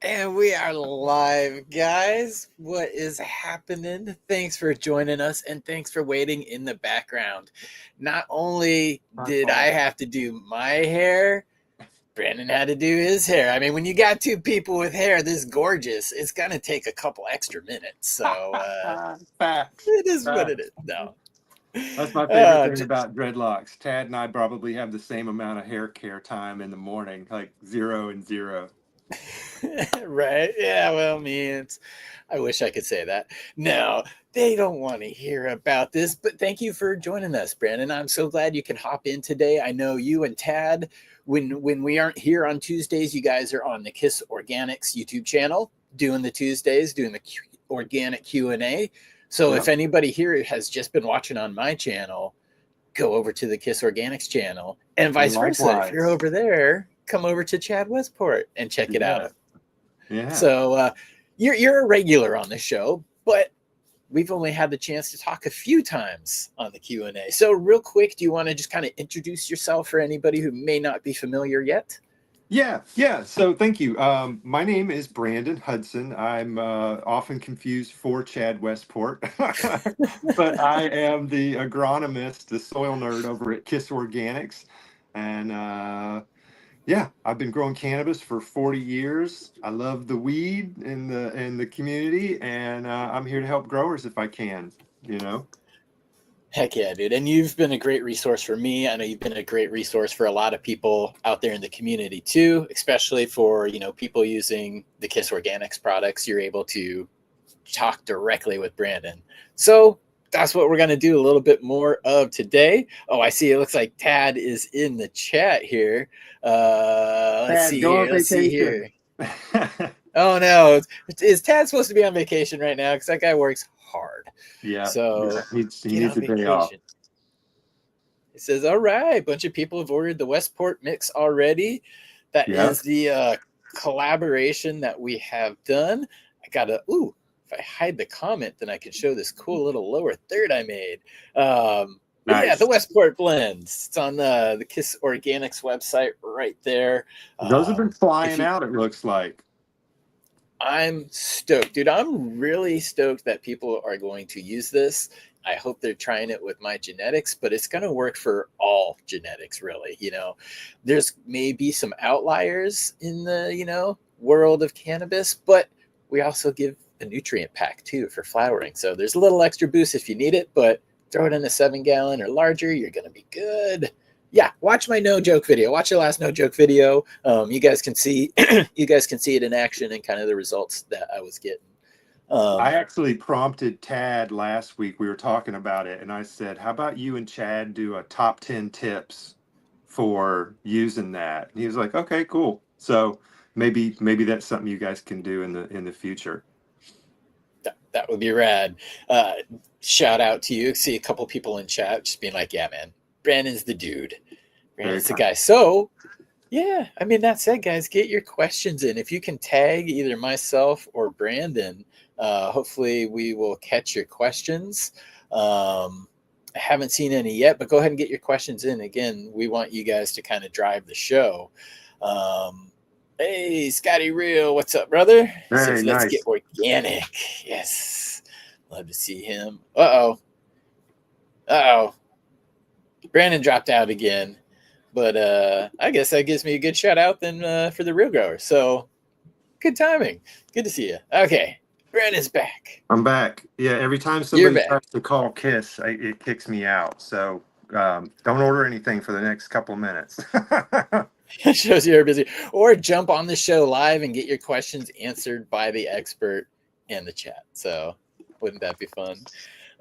And we are live, guys. What is happening? Thanks for joining us and thanks for waiting in the background. Not only did I have to do my hair, Brandon had to do his hair. I mean, when you got two people with hair this gorgeous, it's going to take a couple extra minutes. So Facts. it is what it is. No. That's my favorite thing about dreadlocks. Tad and I probably have the same amount of hair care time in the morning, like 0 and 0. Right? Yeah, well, I wish I could say that. No, they don't want to hear about this, but thank you for joining us, Brandon. I'm so glad you can hop in today. I know you and Tad, when we aren't here on Tuesdays, you guys are on the KIS Organics YouTube channel doing the Tuesdays, doing the organic Q&A. So if anybody here has just been watching on my channel, go over to the KIS Organics channel, and vice versa. If you're over there, come over to Chad Westport and check it out. Yeah. So you're a regular on the show, but we've only had the chance to talk a few times on the Q&A. So real quick, do you want to just kind of introduce yourself for anybody who may not be familiar yet? Yeah. So thank you. My name is Brandon Hudson. I'm often confused for Chad Westport, but I am the agronomist, the soil nerd over at KIS Organics. And yeah, I've been growing cannabis for 40 years. I love the weed in the community, and I'm here to help growers if I can, Heck yeah, dude. And you've been a great resource for me. I know you've been a great resource for a lot of people out there in the community too, especially for, people using the KIS Organics products. You're able to talk directly with Brandon. So that's what we're going to do a little bit more of today. Oh, I see. It looks like Tad is in the chat here. Let's see here. Oh, no. Is Tad supposed to be on vacation right now? Because that guy works hard. Yeah. So he needs a day off. It says, all right, a bunch of people have ordered the Westport mix already. That is the collaboration that we have done. I got to, if I hide the comment, then I can show this cool little lower third I made. Nice. Yeah, the Westport blends. It's on the KIS Organics website right there. Those have been flying out, it looks like. I'm stoked, dude. I'm really stoked that people are going to use this. I hope they're trying it with my genetics, but it's going to work for all genetics, really. There's maybe some outliers in the, world of cannabis, but we also give a nutrient pack too for flowering. So there's a little extra boost if you need it, but throw it in a 7-gallon or larger, you're going to be good. Yeah, watch my no joke video. Watch the last no joke video. You guys can see it in action and kind of the results that I was getting. I actually prompted Tad last week. We were talking about it, and I said, "How about you and Chad do a top 10 tips for using that?" And he was like, "Okay, cool." So maybe that's something you guys can do in the future. That would be rad. Shout out to you. See a couple people in chat just being like, "Yeah, man, Brandon's the dude. Brandon's the guy." So, yeah, I mean, that said, guys, get your questions in. If you can tag either myself or Brandon, hopefully we will catch your questions. I haven't seen any yet, but go ahead and get your questions in. Again, we want you guys to kind of drive the show. Hey, Scotty Real, what's up, brother? Very nice. Let's get organic. Yes. Love to see him. Uh-oh. Brandon dropped out again, but I guess that gives me a good shout out then for the real grower. So good timing. Good to see you. Okay, Brandon's back. I'm back. Yeah, every time somebody tries to call KIS, it kicks me out. So don't order anything for the next couple of minutes. It shows you're busy. Or jump on the show live and get your questions answered by the expert in the chat. So wouldn't that be fun?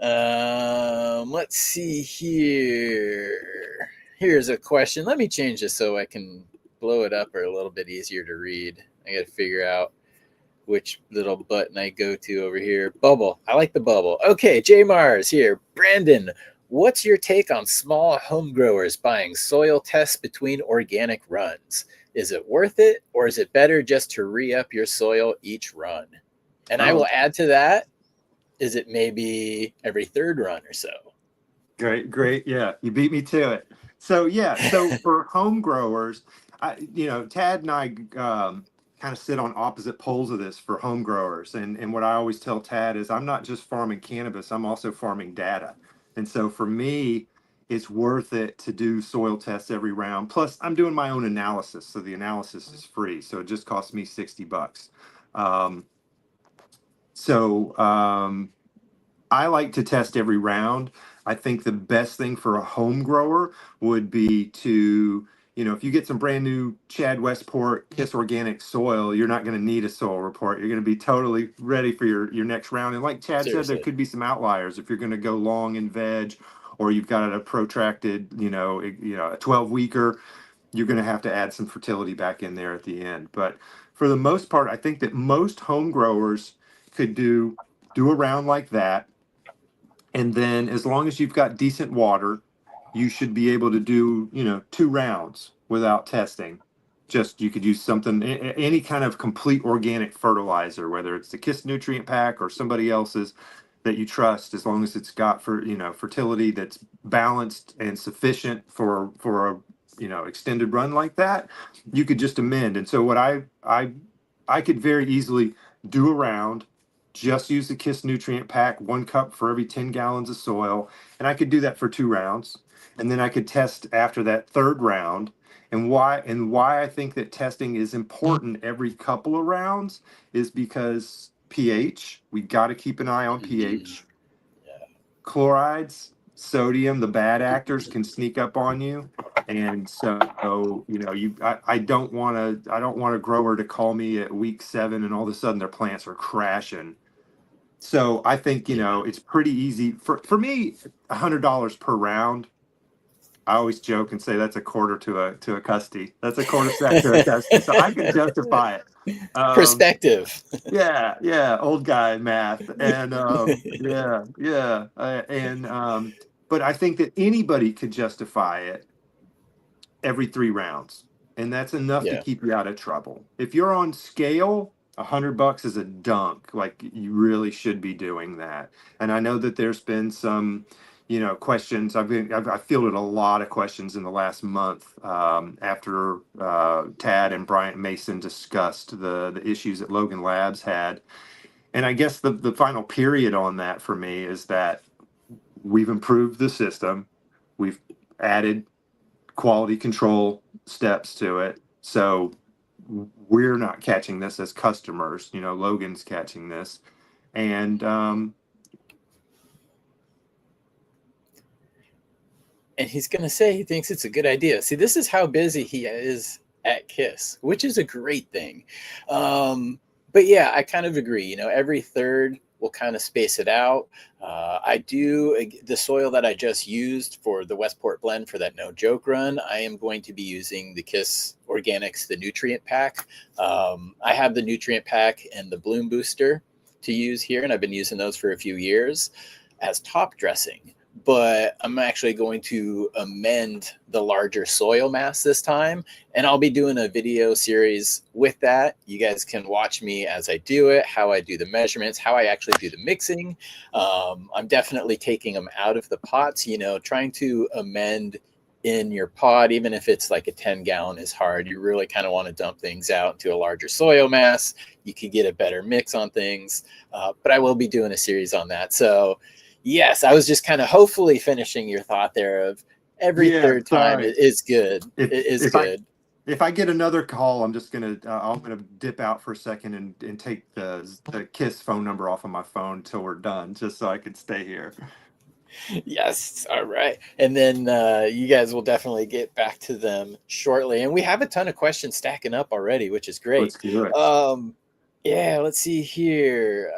Let's see here. Here's a question. Let me change this so I can blow it up or a little bit easier to read. I got to figure out which little button I go to over here. Bubble. I like the bubble. Okay, J Mars here. Brandon, what's your take on small home growers buying soil tests between organic runs? Is it worth it, or is it better just to re-up your soil each run? And I will add to that, is it maybe every third run or so? Great. Yeah, you beat me to it. So, yeah, so for home growers, Tad and I kind kind of sit on opposite poles of this for home growers. And what I always tell Tad is I'm not just farming cannabis, I'm also farming data. And so for me, it's worth it to do soil tests every round. Plus, I'm doing my own analysis, so the analysis is free. So it just costs me $60. Um, so I like to test every round. I think the best thing for a home grower would be to, if you get some brand new Chad Westport KIS Organic soil, you're not going to need a soil report. You're going to be totally ready for your next round. And like Chad said, there Seriously. could be some outliers if you're going to go long in veg, or you've got a protracted, a 12-weeker. You're going to have to add some fertility back in there at the end. But for the most part, I think that most home growers could do a round like that, and then as long as you've got decent water, you should be able to do, 2 rounds without testing. Just you could use something, any kind of complete organic fertilizer, whether it's the KISS nutrient pack or somebody else's that you trust, as long as it's got fertility that's balanced and sufficient for a extended run like that, you could just amend. And so what I could very easily do a round, just use the KISS nutrient pack, 1 cup for every 10 gallons of soil. And I could do that for 2 rounds. And then I could test after that third round. And why I think that testing is important every couple of rounds is because pH, we got to keep an eye on Mhm. pH. Yeah. Chlorides, sodium, the bad actors can sneak up on you. And so, I don't want a grower to call me at week 7 and all of a sudden their plants are crashing. So I think, Yeah. it's pretty easy for me, $100 per round. I always joke and say that's a quarter to a custy. That's a quarter sack to a custy. So I can justify it. Um, Perspective. yeah, yeah, old guy math. And yeah, yeah. But I think that anybody could justify it every 3 rounds, and that's enough to Yeah. keep you out of trouble. If you're on scale, $100 is a dunk. Like, you really should be doing that. And I know that there's been some, questions. I fielded a lot of questions in the last month, after Tad and Bryant Mason discussed the issues that Logan Labs had. And I guess the final period on that for me is that we've improved the system. We've added quality control steps to it. So we're not catching this as customers. Logan's catching this. And And he's going to say he thinks it's a good idea. See, this is how busy he is at KISS, which is a great thing. But yeah, I kind of agree. Every third we'll kind of space it out. I do the soil that I just used for the Westport blend for that no joke run. I am going to be using the KISS Organics, the nutrient pack. I have the nutrient pack and the bloom booster to use here, and I've been using those for a few years as top dressing. But I'm actually going to amend the larger soil mass this time, and I'll be doing a video series with that. You guys can watch me as I do it, how I do the measurements, how I actually do the mixing. I'm definitely taking them out of the pots, trying to amend in your pot, even if it's like a 10-gallon is hard. You really kind of want to dump things out into a larger soil mass. You could get a better mix on things, but I will be doing a series on that. So yes, I was just kind of hopefully finishing your thought there of every yeah, third time sorry. is good. If It is if I good. if I get another call, I'm gonna dip out for a second and take the KISS phone number off of my phone till we're done, just so I can stay here. Yes. All right. And then you guys will definitely get back to them shortly. And we have a ton of questions stacking up already, which is great. Let's do it. Um, yeah, let's see here.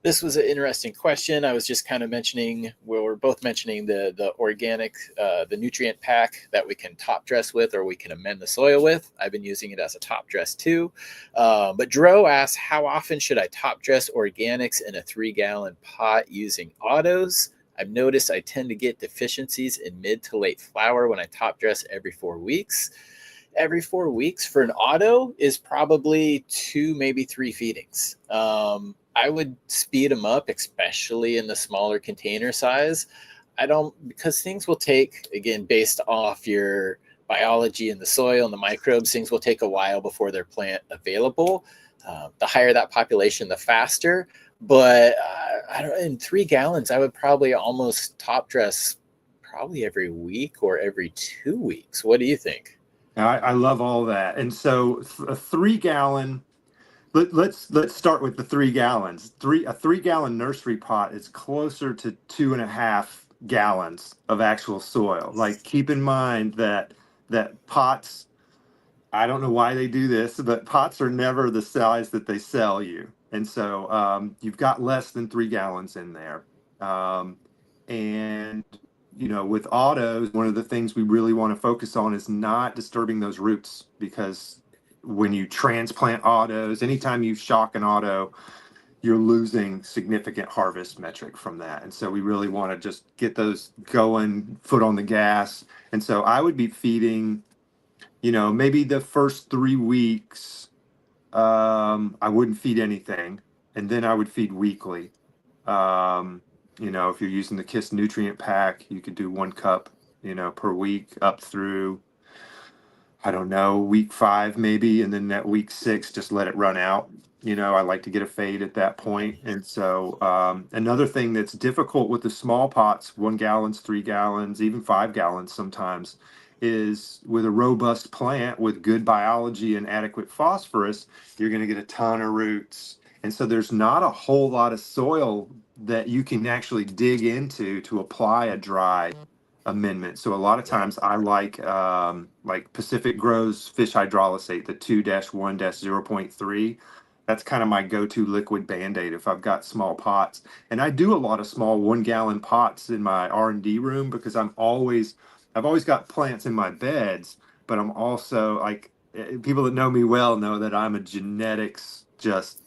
This was an interesting question. I was just kind of mentioning, well, we're both mentioning the organic, the nutrient pack that we can top dress with, or we can amend the soil with. I've been using it as a top dress too. But Dro asks, how often should I top dress organics in a 3-gallon pot using autos? I've noticed I tend to get deficiencies in mid to late flower when I top dress every 4 weeks. Every 4 weeks for an auto is probably 2, maybe 3 feedings. I would speed them up, especially in the smaller container size. I don't, because things will take, again, based off your biology in the soil and the microbes, things will take a while before they're plant available. The higher that population, the faster. But I don't. In 3 gallons, I would probably almost top dress probably every week or every 2 weeks. What do you think? I love all that. And so a 3 gallon, let's start with the 3 gallons. A 3 gallon nursery pot is closer to 2.5 gallons of actual soil. Like, keep in mind that pots, I don't know why they do this, but pots are never the size that they sell you. And so you've got less than 3 gallons in there. Um, and, with autos, one of the things we really want to focus on is not disturbing those roots, because when you transplant autos, anytime you shock an auto, you're losing significant harvest metric from that. And so we really want to just get those going, foot on the gas. And so I would be feeding, maybe the first 3 weeks, I wouldn't feed anything, and then I would feed weekly. If you're using the KIS nutrient pack, you could do 1 cup, per week up through, I don't know, week 5 maybe, and then that week 6, just let it run out. I like to get a fade at that point. And so another thing that's difficult with the small pots, 1 gallons, 3 gallons, even 5 gallons sometimes, is with a robust plant with good biology and adequate phosphorus, you're going to get a ton of roots. And so there's not a whole lot of soil that you can actually dig into to apply a dry amendment. So a lot of times I like Pacific Grows fish hydrolysate, the 2-1-0.3. That's kind of my go-to liquid Band-Aid if I've got small pots. And I do a lot of small 1 gallon pots in my R&D room, because I've always got plants in my beds, but I'm also like, people that know me well know that I'm a genetics just,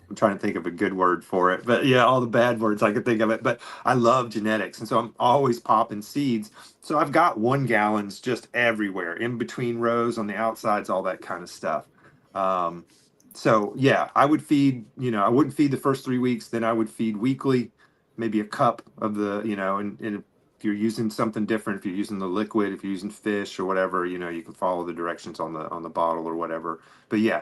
I'm trying to think of a good word for it, but yeah, all the bad words I could think of it. But I love genetics, and so I'm always popping seeds. So I've got 1 gallons just everywhere, in between rows, on the outsides, all that kind of stuff. Um, so yeah, I would feed. I wouldn't feed the first 3 weeks. Then I would feed weekly, maybe a cup of the. And if you're using something different, if you're using the liquid, if you're using fish or whatever, you can follow the directions on the bottle or whatever. But yeah.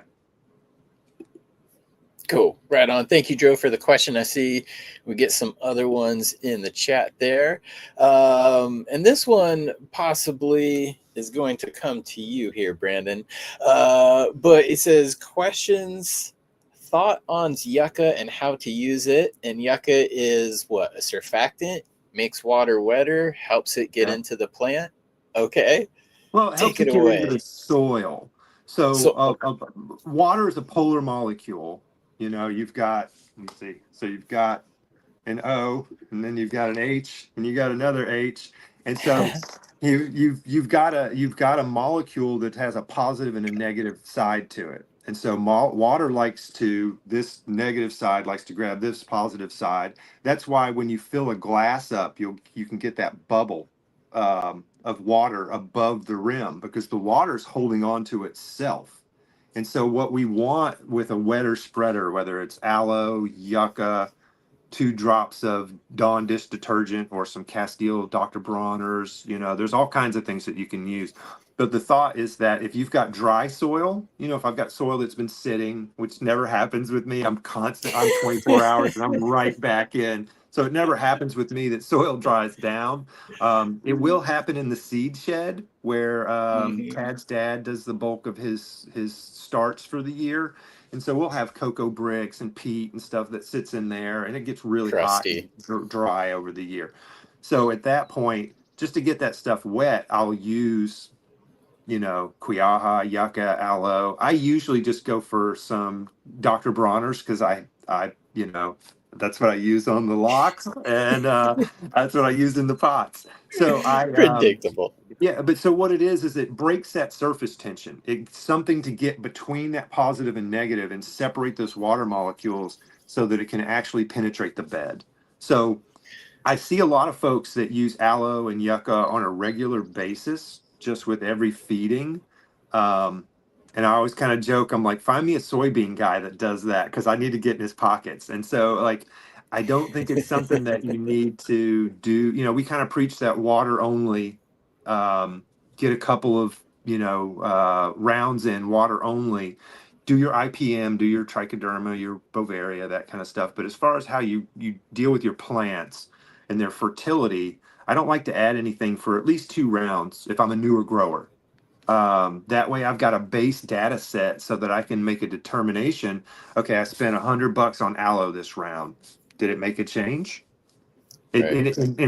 Cool. Right on. Thank you, Joe, for the question. I see we get some other ones in the chat there. And this one possibly is going to come to you here, Brandon. But it says questions, thought on yucca and how to use it. And yucca is what? A surfactant, makes water wetter, helps it get Yeah. into the plant. Okay. Well, it helps Take it it get into the away. soil. So, So, okay. water is a polar molecule. You've got, let me see. So you've got an O, and then you've got an H, and you got another H, and so you've got a molecule that has a positive and a negative side to it. And so water likes to, this negative side likes to grab this positive side. That's why when you fill a glass up, you can get that bubble of water above the rim, because the water's holding on to itself. And so what we want with a wetter spreader, whether it's aloe, yucca, 2 drops of Dawn dish detergent, or some Castile Dr. Bronner's, there's all kinds of things that you can use. But the thought is that if you've got dry soil, if I've got soil that's been sitting, which never happens with me, I'm 24 hours and I'm right back in. So it never happens with me that soil dries down. It will happen in the seed shed, where Mhm. Tad's dad does the bulk of his starts for the year. And so we'll have cocoa bricks and peat and stuff that sits in there, and it gets really hot and Crusty. dry over the year. So at that point, just to get that stuff wet, I'll use, Quiaha, Yucca, Aloe. I usually just go for some Dr. Bronner's, because that's what I use on the locks, and that's what I use in the pots. So Predictable. yeah, but so what it is it breaks that surface tension. It's something to get between that positive and negative and separate those water molecules so that it can actually penetrate the bed. So I see a lot of folks that use aloe and yucca on a regular basis, just with every feeding. Um, and I always kind of joke, I'm like, find me a soybean guy that does that, because I need to get in his pockets. And so, like, I don't think it's something that you need to do. We kind of preach that water only. Um, get a couple of, rounds in water only, do your IPM, do your trichoderma, your Bovaria, that kind of stuff. But as far as how you deal with your plants and their fertility, I don't like to add anything for at least 2 rounds if I'm a newer grower. That way I've got a base data set so that I can make a determination. Okay, I spent $100 on aloe this round. Did it make a change? Right.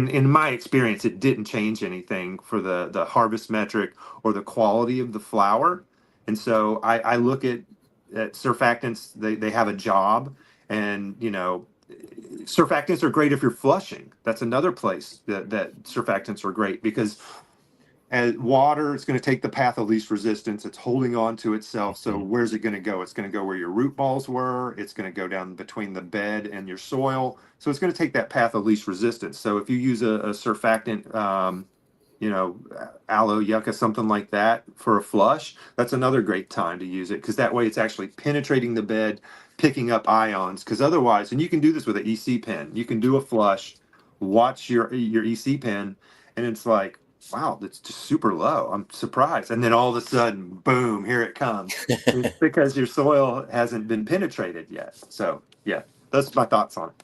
In my experience, it didn't change anything for the harvest metric or the quality of the flower. And so I look at surfactants, they have a job. And, surfactants are great if you're flushing. That's another place that surfactants are great, because as water, it's going to take the path of least resistance. It's holding on to itself. So Mhm. where's it going to go? It's going to go where your root balls were. It's going to go down between the bed and your soil. So it's going to take that path of least resistance. So if you use a surfactant, aloe, yucca, something like that for a flush, that's another great time to use it, because that way it's actually penetrating the bed, picking up ions. Because otherwise, and you can do this with an EC pen, you can do a flush, watch your EC pen, and it's like, wow, that's just super low. I'm surprised. And then all of a sudden, boom, here it comes. It's because your soil hasn't been penetrated yet. So, yeah, that's my thoughts on it.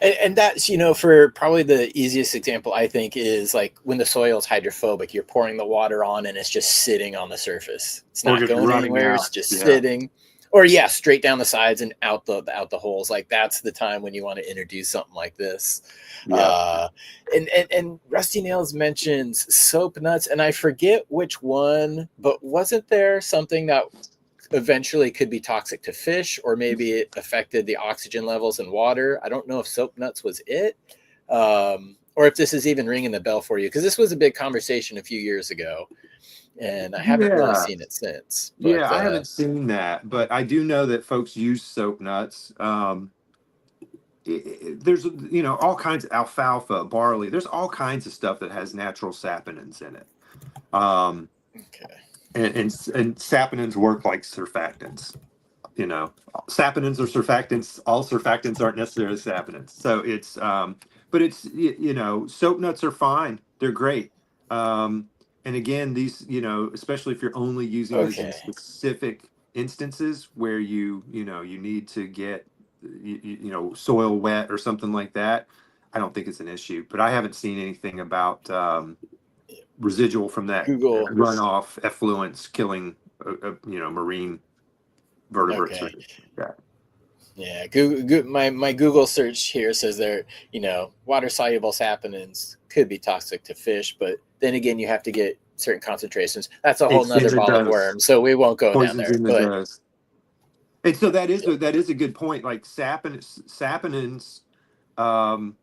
And that's, for probably the easiest example, I think, is like when the soil is hydrophobic, you're pouring the water on and it's just sitting on the surface. It's Or not just going running anywhere. It's out. just Yeah. sitting. Or yeah, straight down the sides and out the holes. Like that's the time when you want to introduce something like this. Yeah. Uh, and Rusty Nails mentions soap nuts, and I forget which one, but wasn't there something that eventually could be toxic to fish, or maybe it affected the oxygen levels in water? I don't know if soap nuts was it, or if this is even ringing the bell for you, because this was a big conversation a few years ago, and I haven't really Yeah. seen it since. But Yeah, I haven't seen that, but I do know that folks use soap nuts. There's, all kinds of alfalfa, barley. There's all kinds of stuff that has natural saponins in it. Um, okay, and saponins work like surfactants. you know Saponins are surfactants. All surfactants aren't necessarily saponins. So it's but it's soap nuts are fine, they're great. And again, these, especially if you're only using these in okay, specific instances where you need to get soil wet or something like that, I don't think it's an issue. But I haven't seen anything about residual from that Google. runoff effluents killing marine vertebrates or Okay, anything like that. yeah, Google, my Google search here says there, water soluble saponins could be toxic to fish, but then again, you have to get certain concentrations. That's a whole It's in nother the ball of dose. worms, so we won't go down Poisons there. in the But dose. And so that is yeah, a good point. Like saponins, um,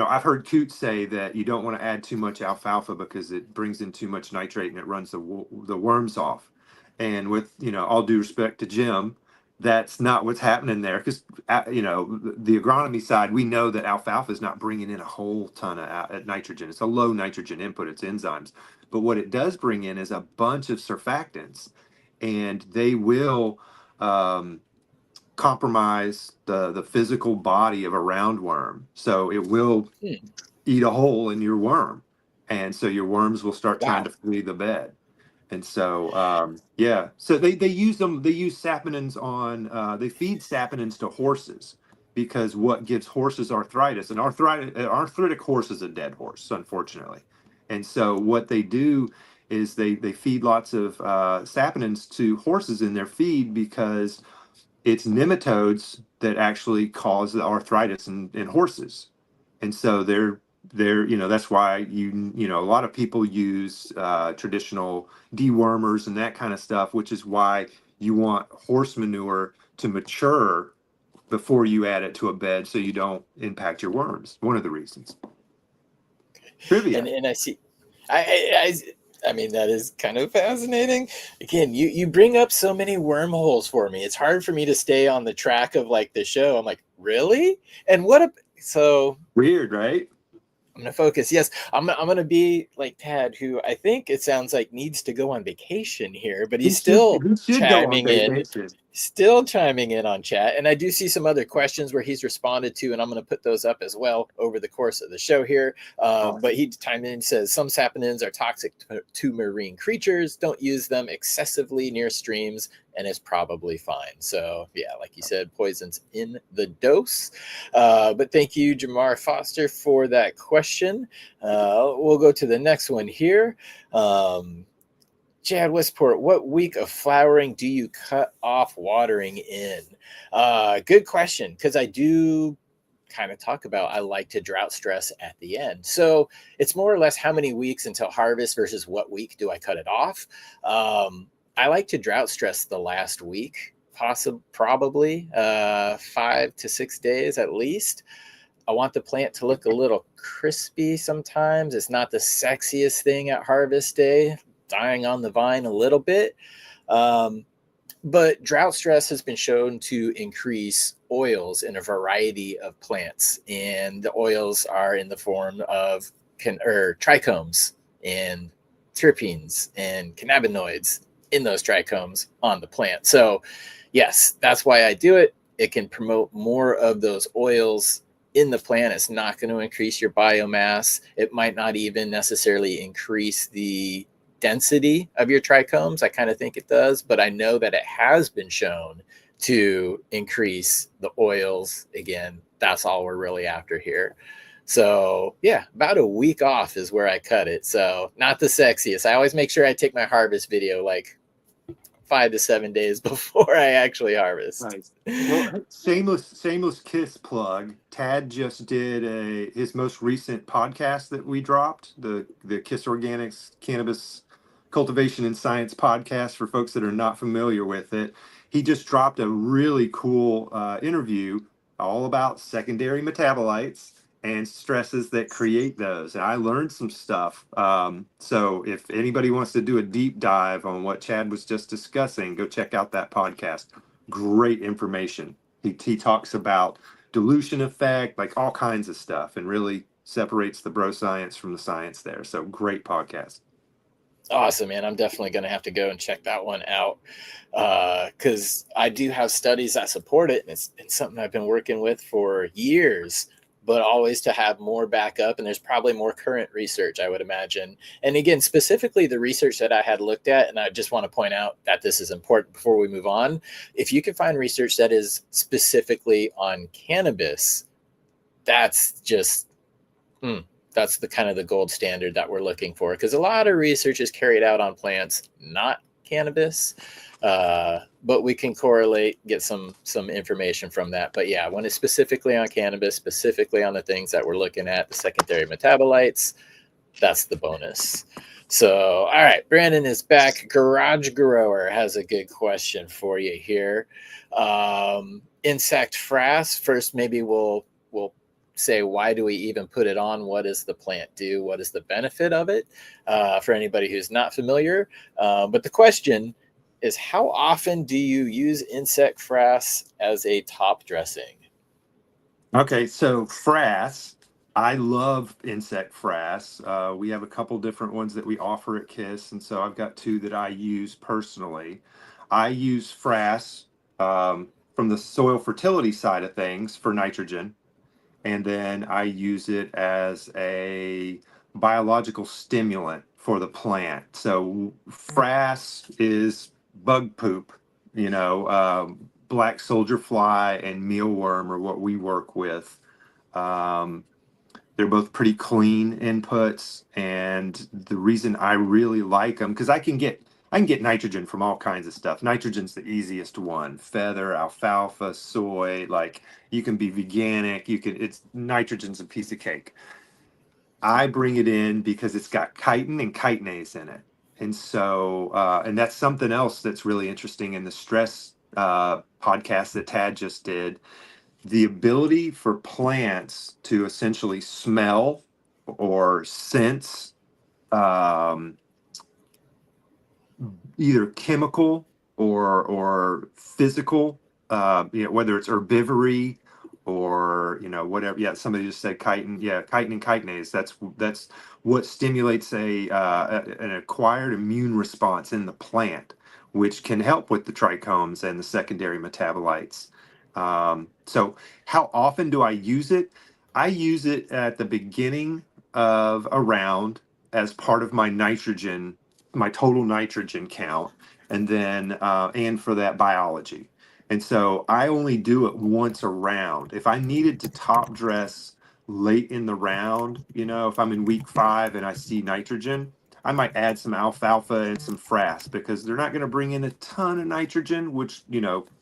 I've heard Coots say that you don't want to add too much alfalfa because it brings in too much nitrate and it runs the worms off. And with, all due respect to Jim, that's not what's happening there, because the agronomy side, we know that alfalfa is not bringing in a whole ton of nitrogen. It's a low nitrogen input. It's enzymes, but what it does bring in is a bunch of surfactants, and they will um, compromise the physical body of a roundworm. So it will hmm, eat a hole in your worm, and so your worms will start trying wow, to flee the bed. And so yeah, so they use them. They use saponins on. They feed saponins to horses, because what gives horses arthritis, and arthritic horse is a dead horse, unfortunately. And so what they do is they feed lots of saponins to horses in their feed, because it's nematodes that actually cause the arthritis in horses. And so they're that's why a lot of people use traditional dewormers and that kind of stuff, which is why you want horse manure to mature before you add it to a bed, so you don't impact your worms. One of the reasons. Trivia. and I see, I mean, that is kind of fascinating. Again, you bring up so many wormholes for me. It's hard for me to stay on the track of like the show. I'm like, really? And what a so Weird, right? I'm gonna focus. Yes, I'm gonna be like Tad, who I think it sounds like needs to go on vacation here, but He he's should still he should go on chiming in. vacation. Still chiming in on chat. And I do see some other questions where he's responded to, and I'm going to put those up as well over the course of the show here. But he chimed in and says some saponins are toxic to marine creatures. Don't use them excessively near streams, and it's probably fine. So, yeah, like you said, poisons in the dose. But thank you, Jamar Foster, for that question. We'll go to the next one here. Chad Westport, what week of flowering do you cut off watering in? Good question, because I do kind of talk about I like to drought stress at the end. So it's more or less how many weeks until harvest versus what week do I cut it off. I like to drought stress the last week, probably 5 to 6 days at least. I want the plant to look a little crispy sometimes. It's not the sexiest thing at harvest day, dying on the vine a little bit. But drought stress has been shown to increase oils in a variety of plants. And the oils are in the form of trichomes and terpenes and cannabinoids in those trichomes on the plant. So, yes, that's why I do it. It can promote more of those oils in the plant. It's not going to increase your biomass. It might not even necessarily increase the density of your trichomes. I kind of think it does, but I know that it has been shown to increase the oils. Again, that's all we're really after here. So yeah, about a week off is where I cut it. So not the sexiest. I always make sure I take my harvest video like 5 to 7 days before I actually harvest. Nice. Well, shameless KISS plug. Tad just did his most recent podcast that we dropped, the KIS Organics Cannabis Cultivation and Science podcast for folks that are not familiar with it. He just dropped a really cool interview all about secondary metabolites and stresses that create those. And I learned some stuff. So if anybody wants to do a deep dive on what Chad was just discussing, go check out that podcast. Great information. He talks about dilution effect, like all kinds of stuff, and really separates the bro science from the science there. So great podcast. Awesome, man. I'm definitely going to have to go and check that one out because I do have studies that support it. And it's been something I've been working with for years, but always to have more backup. And there's probably more current research, I would imagine. And again, specifically the research that I had looked at, and I just want to point out that this is important before we move on. If you can find research that is specifically on cannabis, that's just... that's the kind of the gold standard that we're looking for, because a lot of research is carried out on plants, not cannabis, but we can correlate, get some information from that. But yeah, when it's specifically on cannabis, specifically on the things that we're looking at, the secondary metabolites, that's the bonus. So, all right, Brandon is back. Garage Grower has a good question for you here. Insect frass. First, maybe we'll say, why do we even put it on? What does the plant do? What is the benefit of it for anybody who's not familiar? But the question is, how often do you use insect frass as a top dressing? Okay, so frass. I love insect frass. We have a couple different ones that we offer at KISS, and so I've got two that I use personally. I use frass from the soil fertility side of things for nitrogen, and then I use it as a biological stimulant for the plant. So frass is bug poop, black soldier fly and mealworm are what we work with. They're both pretty clean inputs, and the reason I really like them, because I can get nitrogen from all kinds of stuff. Nitrogen's the easiest one. Feather, alfalfa, soy, like you can be veganic, it's nitrogen's a piece of cake. I bring it in because it's got chitin and chitinase in it. And so, and that's something else that's really interesting in the stress podcast that Tad just did. The ability for plants to essentially smell or sense either chemical or physical, whether it's herbivory or whatever. Yeah, somebody just said chitin. Yeah, chitin and chitinase. That's what stimulates an acquired immune response in the plant. which can help with the trichomes and the secondary metabolites. So how often do I use it? I use it at the beginning of a round as part of my nitrogen, my total nitrogen count, and then and for that biology. And so I only do it once a round. If I needed to top dress late in the round, if I'm in week 5 and I see nitrogen, I might add some alfalfa and some frass because they're not going to bring in a ton of nitrogen, which,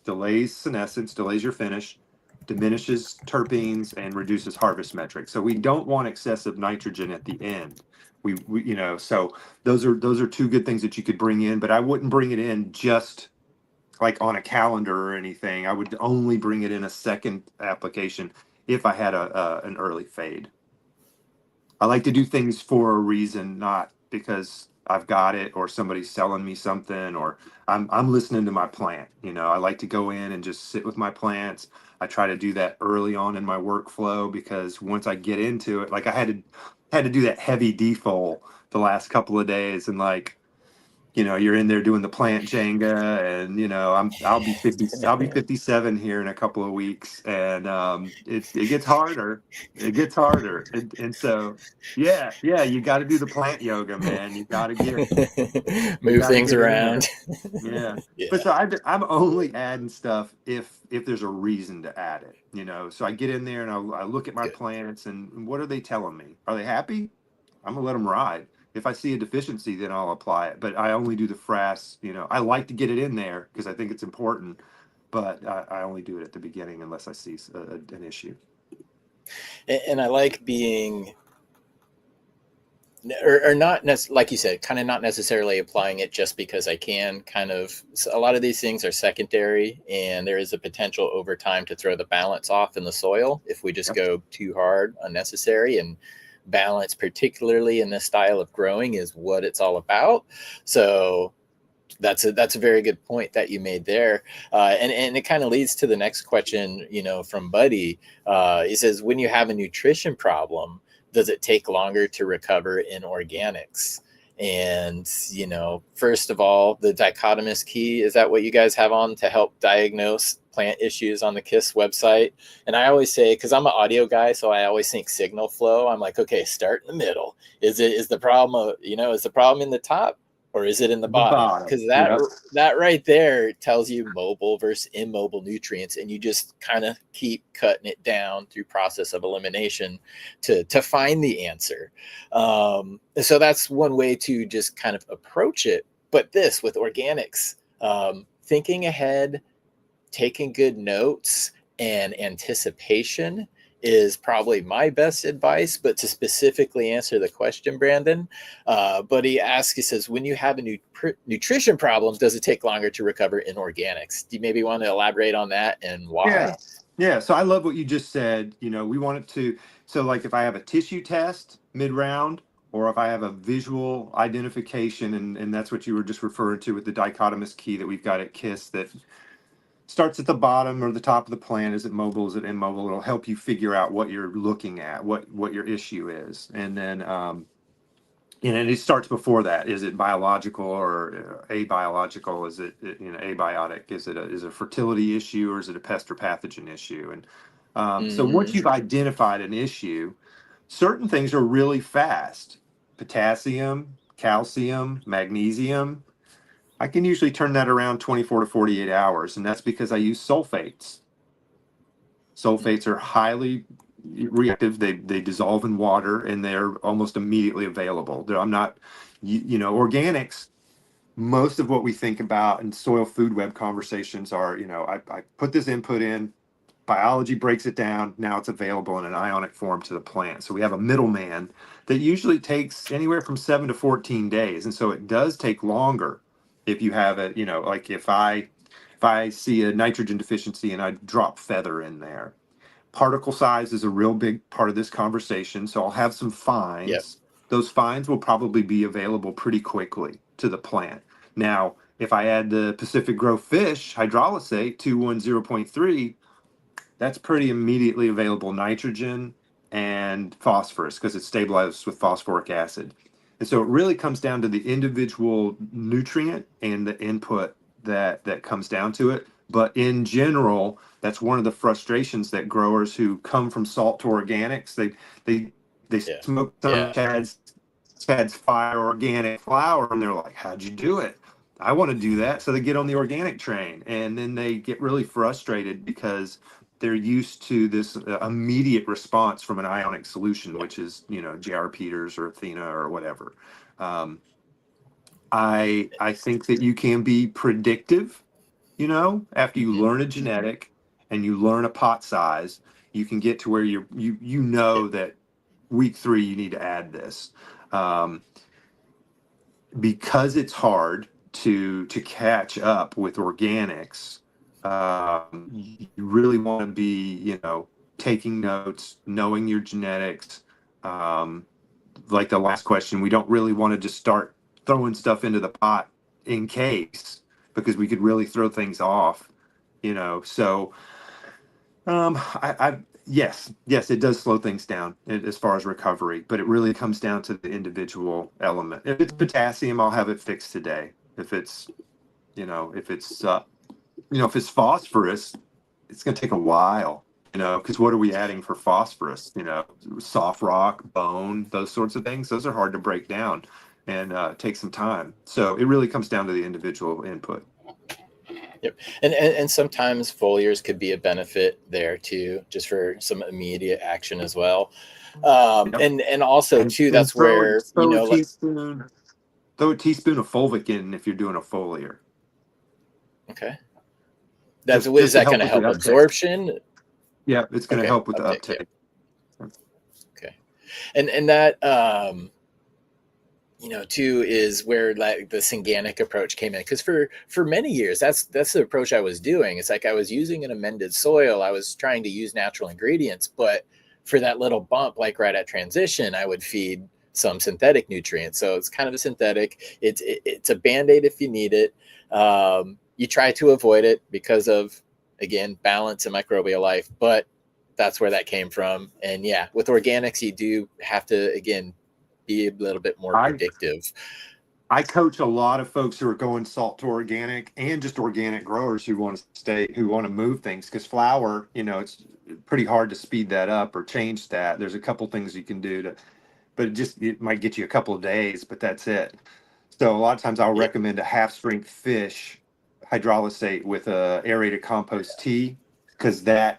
delays senescence, delays your finish, diminishes terpenes, and reduces harvest metrics. So we don't want excessive nitrogen at the end. So those are two good things that you could bring in, but I wouldn't bring it in just like on a calendar or anything. I would only bring it in a second application if I had an early fade. I like to do things for a reason, not because I've got it or somebody's selling me something or I'm listening to my plant. I like to go in and just sit with my plants. I try to do that early on in my workflow because once I get into it, like I had to do that heavy defol the last couple of days and like you're in there doing the plant Jenga, and I'll be 57 here in a couple of weeks, and it gets harder. It gets harder, and so yeah, you got to do the plant yoga, man. You Move got to things get in around. there. Yeah, but Yeah, so I'm only adding stuff if there's a reason to add it. So I get in there and I look at my good. plants and what are they telling me? Are they happy? I'm gonna let them ride. If I see a deficiency, then I'll apply it. But I only do the frass. I like to get it in there because I think it's important. But I only do it at the beginning unless I see an issue. And I like being, or not like you said, kind of not necessarily applying it just because I can. Kind of, a lot of these things are secondary, and there is a potential over time to throw the balance off in the soil if we just Yep. go too hard, unnecessary. And balance, particularly in this style of growing, is what it's all about. So that's a very good point that you made there, and it kind of leads to the next question. From Buddy, he says, when you have a nutrition problem, does it take longer to recover in organics? And first of all, the dichotomous key, is that what you guys have on to help diagnose plant issues on the KIS website? And I always say, because I'm an audio guy, so I always think signal flow. I'm like, okay, start in the middle. Is the problem is the problem in the top, or is it in the The bottom? bottom. Because that right there tells you mobile versus immobile nutrients, and you just kind of keep cutting it down through process of elimination to find the answer. So that's one way to just kind of approach it. But this with organics, thinking ahead, taking good notes, and anticipation is probably my best advice. But to specifically answer the question, Brandon, but he asks, he says, when you have a nutrition problem, does it take longer to recover in organics? Do you maybe want to elaborate on that and Yeah. why? Yeah. So I love what you just said. We want it to, so like if I have a tissue test mid round, or if I have a visual identification, and that's what you were just referring to with the dichotomous key that we've got at KISS that starts at the bottom or the top of the plant. Is it mobile? Is it immobile? It'll help you figure out what you're looking at, what your issue is. And then, and it starts before that. Is it biological or abiological? Is it abiotic? Is it a fertility issue, or is it a pest or pathogen issue? And so once Mm-hmm. you've identified an issue, certain things are really fast. Potassium, calcium, magnesium. I can usually turn that around 24 to 48 hours, and that's because I use sulfates. Sulfates are highly reactive. They dissolve in water, and they're almost immediately available. I'm not, organics. Most of what we think about in soil food web conversations are, I put this input in, biology breaks it down, now it's available in an ionic form to the plant. So we have a middleman that usually takes anywhere from 7 to 14 days, and so it does take longer if you have it. Like if I see a nitrogen deficiency and I drop feather in there. Particle size is a real big part of this conversation. So I'll have some Yep. fines. Those fines will probably be available pretty quickly to the plant. Now, if I add the Pacific Grow Fish hydrolysate 210.3, that's pretty immediately available nitrogen and phosphorus because it's stabilized with phosphoric acid. And so it really comes down to the individual nutrient and the input that comes down to it. But in general, that's one of the frustrations that growers who come from salt to organics, they they Yeah. smoke some Yeah. of Chad's fire organic flower, and they're like, "How'd you do it? I want to do that." So they get on the organic train, and then they get really frustrated because they're used to this immediate response from an ionic solution, which is, J.R. Peters or Athena or whatever. Um, I think that you can be predictive, after you Hmm. learn a genetic and you learn a pot size, you can get to where you Yeah. know that week 3 you need to add this. Um, because it's hard to catch up with organics. You really want to be, taking notes, knowing your genetics. Um, like the last question, we don't really want to just start throwing stuff into the pot in case, because we could really throw things off, So I yes, it does slow things down as far as recovery, but it really comes down to the individual element. If it's potassium, I'll have it fixed today. If it's, if it's, if it's phosphorus, it's going to take a while, because what are we adding for phosphorus? Soft rock, bone, those sorts of things. Those are hard to break down and take some time. So it really comes down to the individual input. Yep. And sometimes foliars could be a benefit there too, just for some immediate action as well. Yep. And also And, too, and that's where, throw a teaspoon throw a teaspoon of fulvic in if you're doing a foliar. okay, is Just to that going help to with the help uptake. absorption? Yeah, it's going to Okay. help with the Uptake. Yep. uptake. Okay. And that, too, is where like the synganic approach came in, because for many years that's the approach I was doing. It's like I was using an amended soil, I was trying to use natural ingredients, but for that little bump, like right at transition, I would feed some synthetic nutrients. So it's kind of a synthetic, it's a band-aid if you need it. You try to avoid it because of, again, balance and microbial life, but that's where that came from. And yeah, with organics you do have to, again, be a little bit more I predictive. I coach a lot of folks who are going salt to organic, and just organic growers who want to move things, because flour, it's pretty hard to speed that up or change that. There's a couple things you can do but it might get you a couple of days, but that's it. So a lot of times I'll Yep. recommend a half strength fish hydrolysate with a aerated compost tea, because the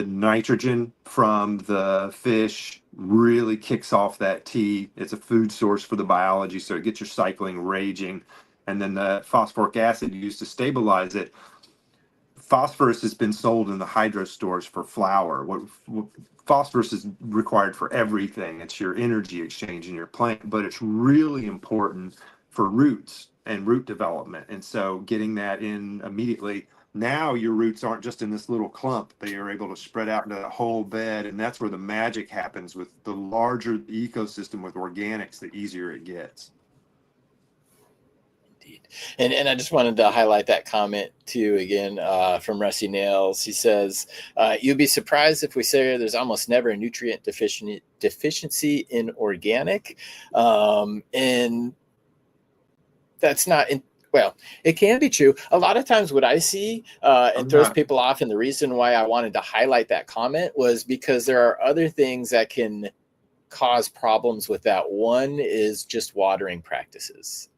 nitrogen from the fish really kicks off that tea. It's a food source for the biology, so it gets your cycling raging. And then the phosphoric acid used to stabilize it. Phosphorus has been sold in the hydro stores for flour. What phosphorus is required for everything. It's your energy exchange in your plant, but it's really important for roots and root development. And so getting that in immediately, now your roots aren't just in this little clump. They are able to spread out into the whole bed. And that's where the magic happens. With the larger the ecosystem with organics, the easier it gets. Indeed. And I just wanted to highlight that comment too again, from Rusty Nails. He says, "You'd be surprised if we say there's almost never a nutrient deficiency in organic," and that's not in, well, it can be true. A lot of times what I see, it I'm throws not. people off, and the reason why I wanted to highlight that comment was because there are other things that can cause problems with that. One is just watering practices.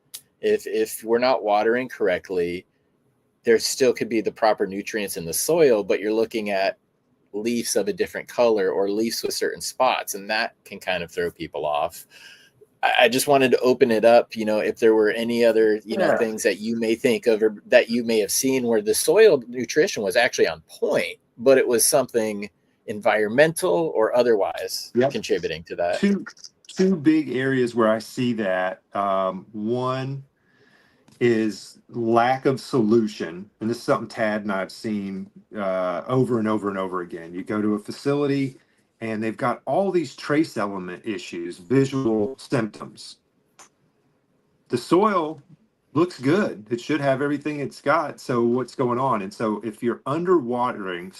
If we're not watering correctly, there still could be the proper nutrients in the soil, but you're looking at leaves of a different color or leaves with certain spots, and that can kind of throw people off. I just wanted to open it up, if there were any other, Yeah. things that you may think of or that you may have seen where the soil nutrition was actually on point, but it was something environmental or otherwise Yep. contributing to that. Two big areas where I see that. One is lack of solution, and this is something Tad and I've seen over and over and over again. You go to a facility, and they've got all these trace element issues, visual symptoms. The soil looks good. It should have everything it's got. So what's going on? And so if you're overwatering,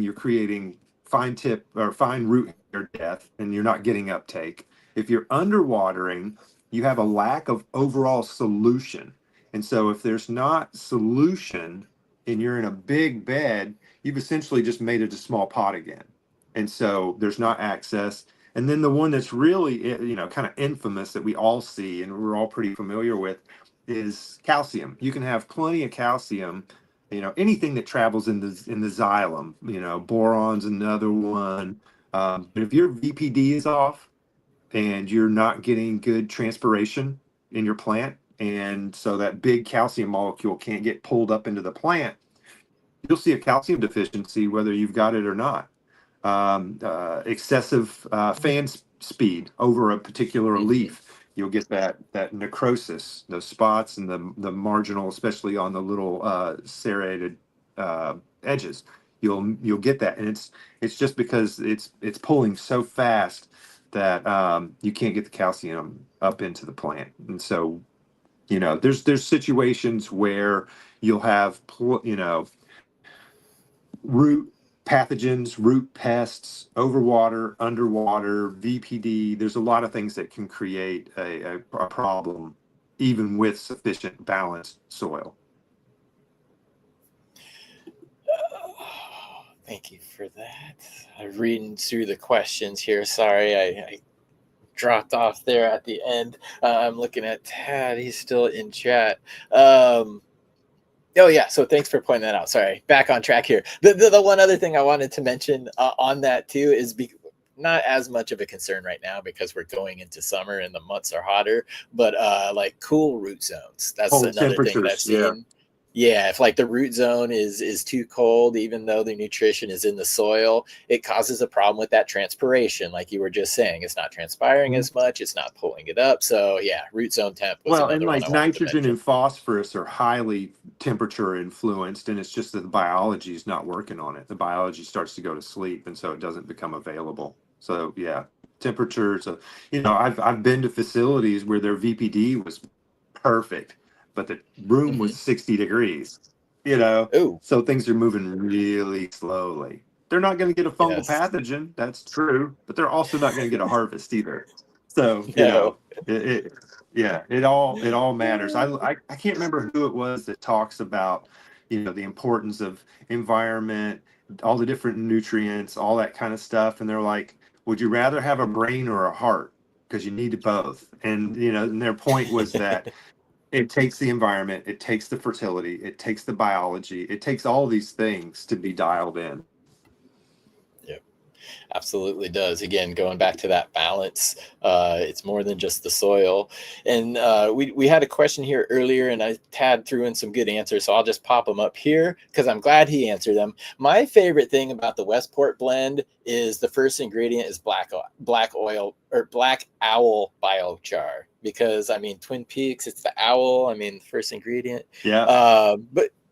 you're creating fine tip or fine root hair death, and you're not getting uptake. If you're underwatering, you have a lack of overall solution. And so if there's not solution and you're in a big bed, you've essentially just made it a small pot again. And so there's not access. And then the one that's really, kind of infamous that we all see and we're all pretty familiar with is calcium. You can have plenty of calcium, anything that travels in the xylem, boron's another one. But if your VPD is off and you're not getting good transpiration in your plant, and so that big calcium molecule can't get pulled up into the plant, you'll see a calcium deficiency whether you've got it or not. Excessive speed over a particular Mhm. leaf, you'll get that necrosis, those spots, and the marginal, especially on the little serrated edges. You'll get that, and it's just because it's pulling so fast that you can't get the calcium up into the plant. And so there's situations where you'll have root pathogens, root pests, overwater, underwater, VPD. There's a lot of things that can create a problem, even with sufficient balanced soil. Thank you for that. I'm reading through the questions here. Sorry, I dropped off there at the end. I'm looking at Tad. He's still in chat. Oh yeah, so thanks for pointing that out. Sorry, back on track here. The one other thing I wanted to mention on that too is not as much of a concern right now because we're going into summer and the months are hotter, but like cool root zones. That's Cold another thing that I've temperatures, yeah. seen. Yeah, if like the root zone is too cold, even though the nutrition is in the soil, it causes a problem with that transpiration. Like you were just saying, it's not transpiring Mhm. as much, it's not pulling it up. So yeah, root zone temp was Well, and another one like I wanted to nitrogen mention. and phosphorus are highly temperature influenced, and it's just that the biology is not working on it. The biology starts to go to sleep, and so it doesn't become available. So yeah, temperatures. I've been to facilities where their VPD was perfect, but the room was Hmm. 60 degrees. Oh, So things are moving really slowly. They're not going to get a fungal yes. pathogen, that's true, but they're also not going to get a harvest either. So No. it yeah, it all matters. I can't remember who it was that talks about the importance of environment, all the different nutrients, all that kind of stuff, and they're like, would you rather have a brain or a heart? Because you need both. And their point was that it takes the environment, it takes the fertility, it takes the biology, it takes all these things to be dialed in. Yep, absolutely does. Again, going back to that balance, it's more than just the soil. And we had a question here earlier, and Tad threw in some good answers, so I'll just pop them up here because I'm glad he answered them. My favorite thing about the Westport blend is the first ingredient is black oil or black owl biochar. Because I mean, Twin Peaks, it's the owl. I mean, the first ingredient. Yeah.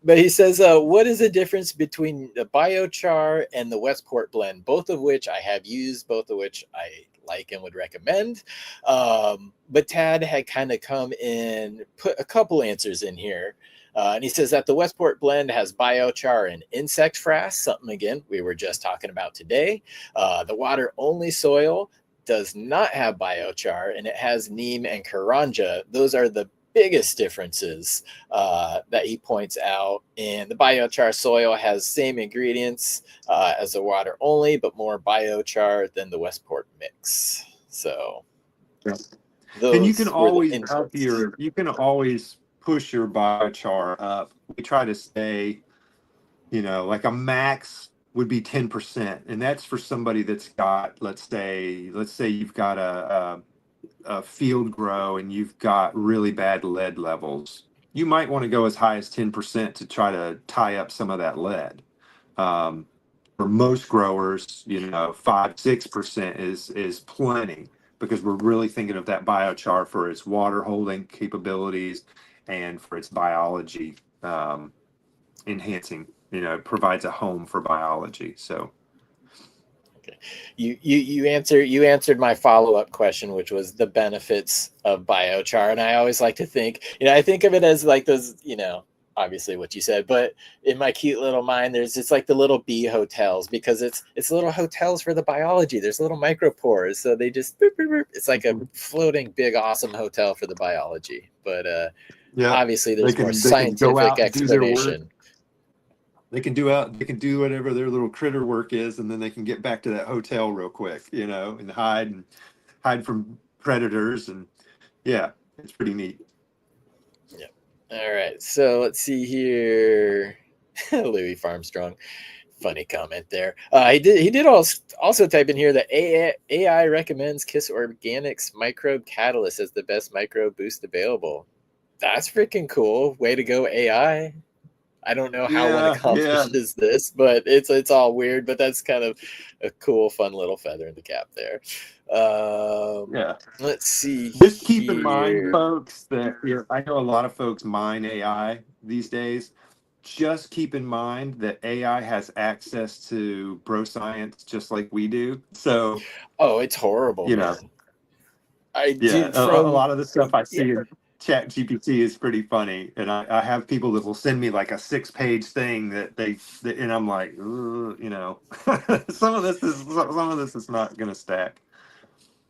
But he says, what is the difference between the biochar and the Westport blend? Both of which I have used, both of which I like and would recommend. But Tad had kind of come in, put a couple answers in here. And he says that the Westport blend has biochar and insect frass, something again we were just talking about today. The water only soil does not have biochar, and it has neem and karanja. Those are the biggest differences that he points out. And the biochar soil has same ingredients as the water only, but more biochar than the Westport mix. So Yeah. And those were the inputs. you can always push your biochar up. We try to stay, like a max would be 10%. And that's for somebody that's got, let's say you've got a field grow and you've got really bad lead levels. You might want to go as high as 10% to try to tie up some of that lead. Um, for most growers, 5-6% is plenty because we're really thinking of that biochar for its water holding capabilities and for its biology enhancing. It provides a home for biology. So Okay. You answered my follow-up question, which was the benefits of biochar. And I always like to think, I think of it as like those, obviously what you said, but in my cute little mind, it's like the little bee hotels because it's little hotels for the biology. There's little micropores. So they just boop, boop, boop. It's like a floating big awesome hotel for the biology. But Yeah. Obviously, They there's more can go scientific out and do their work. explanation. They can do whatever their little critter work is, and then they can get back to that hotel real quick, you know, and hide from predators. And yeah, it's pretty neat. Yep. All right. So let's see here. Louis Farmstrong. Funny comment there. He did also type in here that AI recommends KIS Organics microbe catalyst as the best microbe boost available. That's freaking cool. Way to go, AI. I don't know how one Yeah, yeah, accomplishes this, but it's all weird. But that's kind of a cool, fun little feather in the cap there. yeah. Let's see Just keep in mind, here. folks, that I know a lot of folks mine AI these days. Just keep in mind that AI has access to bro science just like we do. So, Oh, it's horrible, you know, man. I yeah, did a from lot of the stuff I yeah. see in Chat GPT is pretty funny. And I have people that will send me like a 6-page thing and I'm like, you know, some of this is not going to stack.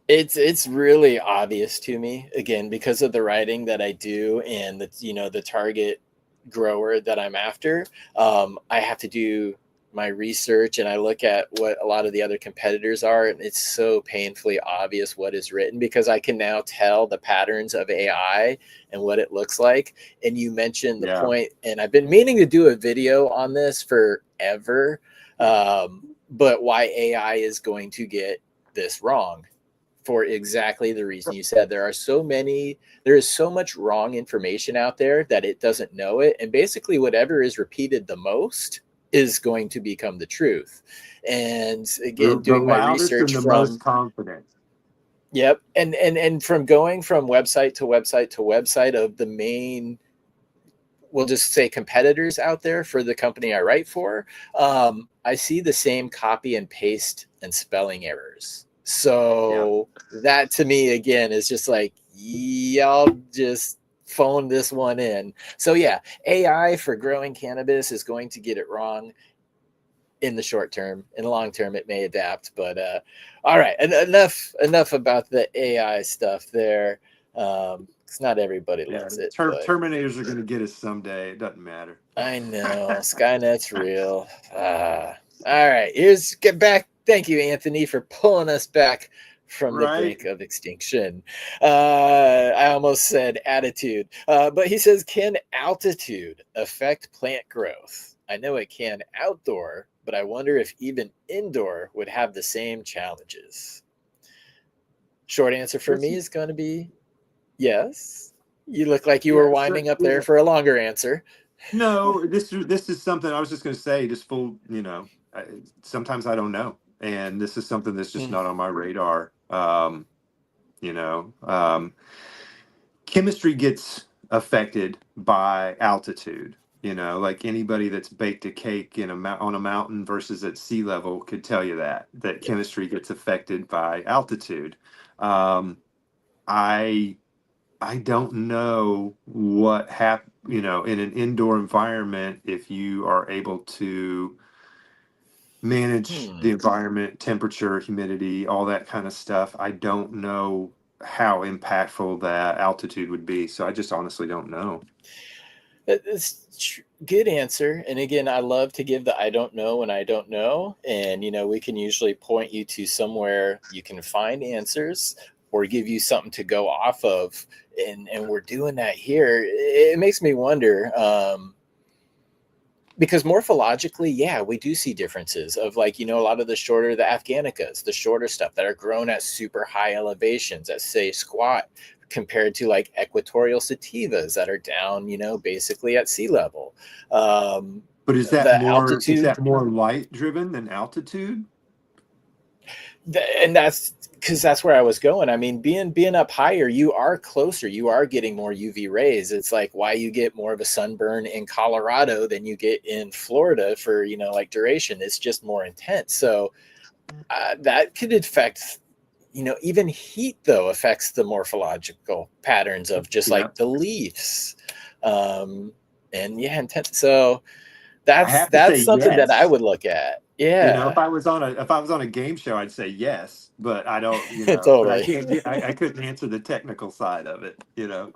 It's really obvious to me again because of the writing that I do and the target grower that I'm after. I have to do my research and I look at what a lot of the other competitors are, and it's so painfully obvious what is written because I can now tell the patterns of AI and what it looks like. And you mentioned the Yeah. point, and I've been meaning to do a video on this forever, but why AI is going to get this wrong for exactly the reason you said. There is so much wrong information out there that it doesn't know it. And basically, whatever is repeated the most is going to become the truth. And again, The doing my loudest and research the most from, confident. yep. And from going from website to website to website of the main, we'll just say competitors out there for the company I write for, I see the same copy and paste and spelling errors. Yeah. So that to me again is just like y'all just phone this one in. So yeah, AI for growing cannabis is going to get it wrong in the short term. In the long term, it may adapt. But all right, enough about the AI stuff there. It's not everybody Yeah. loves it, but Terminators are going to get us someday. It doesn't matter. I know Skynet's real. All right, here's get back. Thank you, Anthony, for pulling us back from the Right? brink of extinction. I almost said attitude, but he says, can altitude affect plant growth? I know it can outdoor, but I wonder if even indoor would have the same challenges. Short answer for This me is, is going to be yes. You look like you were yeah, so, winding up there yeah. for a longer answer. No, this is something I was just going to say, just full, you know, sometimes I don't know. And this is something that's just Hmm. not on my radar. You know, chemistry gets affected by altitude. You know, like anybody that's baked a cake on a mountain versus at sea level could tell you that Yep. chemistry gets affected by altitude. Um, I I don't know you know, in an indoor environment, if you are able to manage Hmm. the environment, temperature, humidity, all that kind of stuff. I don't know how impactful that altitude would be. So I just honestly don't know. That's good answer. And again, I love to give the I don't know when I don't know. And, we can usually point you to somewhere you can find answers or give you something to go off of. And we're doing that here. It makes me wonder, because morphologically, yeah, we do see differences of like, a lot of the Afghanicas, the shorter stuff that are grown at super high elevations that say squat compared to like equatorial sativas that are down, basically at sea level. Um, But the is altitude, that more light driven than altitude? and that's because that's where I was going. I mean, being up higher, you are closer. You are getting more UV rays. It's like why you get more of a sunburn in Colorado than you get in Florida for like duration. It's just more intense. So that could affect. Even heat though affects the morphological patterns of just Yeah. like the leaves, um, and yeah, intense. So I that's have to say that's something that I yes. would look at. You know, Yeah, if I was on a game show, I'd say yes, but I don't, but I totally. can't, I couldn't answer the technical side of it, you know.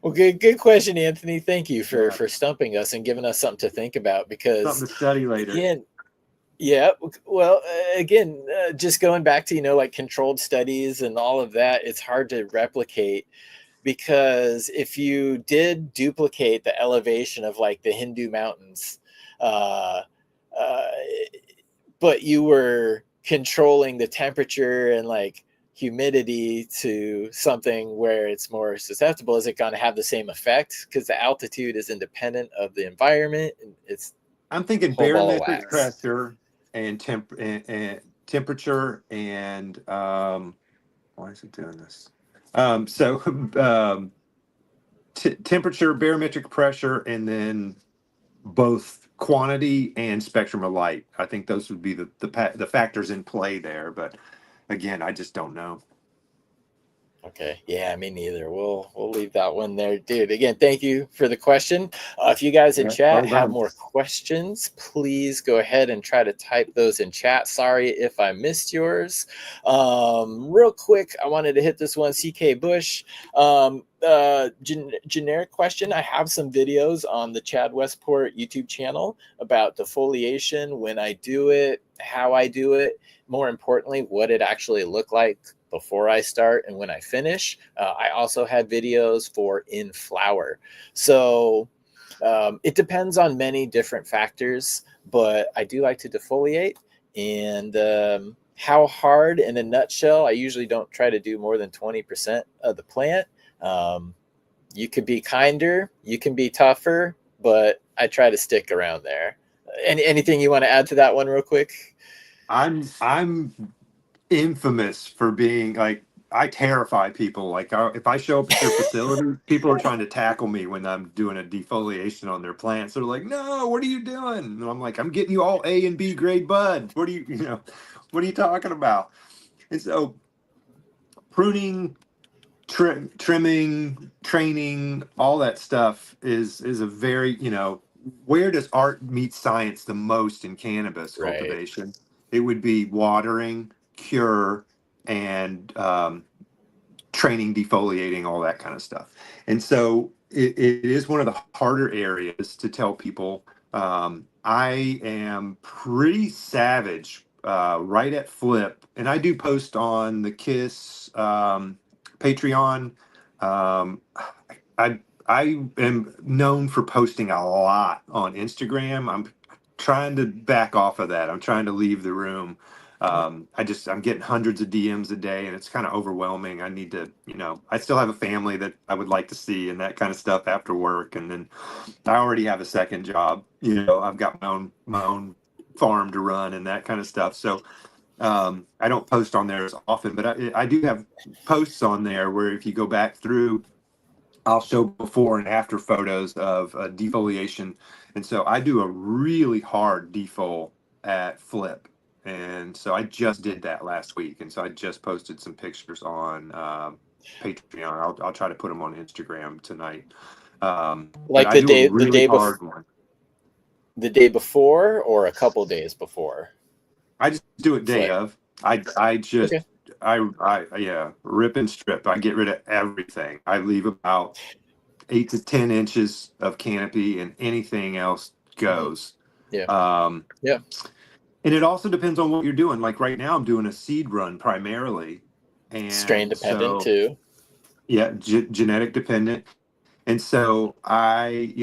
Well, good question, Anthony. Thank you Yeah, for stumping us and giving us something to think about. Because something to study later. again, yeah, well, again, just going back to like controlled studies and all of that, it's hard to replicate. Because if you did duplicate the elevation of like the Hindu mountains, uh, uh, but you were controlling the temperature and like humidity to something where it's more susceptible, is it going to have the same effect? Because the altitude is independent of the environment. And it's I'm a thinking whole ball of barometric wax. pressure and and temperature and why is it doing this? So um, temperature, barometric pressure, and then both quantity and spectrum of light. I think those would be the factors in play there. But again, I just don't know. Okay. Yeah, me neither. We'll leave that one there, dude. Again, thank you for the question. If you guys in Yeah, chat well have done. more questions, please go ahead and try to type those in chat. Sorry if I missed yours. Real quick, I wanted to hit this one. CK Bush, generic question. I have some videos on the Chad Westport YouTube channel about defoliation, when I do it, how I do it, more importantly, what it actually looked like before I start and when I finish. I also had videos for in flower. So it depends on many different factors, but I do like to defoliate. And how hard, in a nutshell, I usually don't try to do more than 20% of the plant. Um, you could be kinder, you can be tougher, but I try to stick around there. Anything you want to add to that one real quick? I'm infamous for being like I terrify people. Like if I show up at your facility, people are trying to tackle me when I'm doing a defoliation on their plants. They're like, "No, what are you doing?" And I'm like, "I'm getting you all A and B grade bud. What are what are you talking about?" And so pruning, trimming, training, all that stuff is a very, where does art meet science the most in cannabis Right. cultivation? It would be watering, cure, and training, defoliating, all that kind of stuff. And so it is one of the harder areas to tell people. I am pretty savage right at flip, and I do post on the KIS Patreon. Um, I I am known for posting a lot on Instagram. I'm trying to back off of that. I'm trying to leave the room. I'm getting hundreds of DMs a day, and it's kind of overwhelming. I need to, I still have a family that I would like to see and that kind of stuff after work. And then I already have a second job. I've got my own farm to run and that kind of stuff. So I don't post on there as often, but I do have posts on there where if you go back through, I'll show before and after photos of defoliation. And so I do a really hard defol at Flip. And so I just did that last week. And so I just posted some pictures on Patreon. I'll try to put them on Instagram tonight. But Like I do a really hard one. the day before or a couple days before I just do it day flip. of. I just Okay. yeah, rip and strip. I get rid of everything. I leave about 8 to 10 inches of canopy, and anything else Hmm. goes. Yeah. Um, Yeah. and it also depends on what you're doing. Like right now, I'm doing a seed run primarily, Strain and dependent so too. yeah, genetic dependent. And so I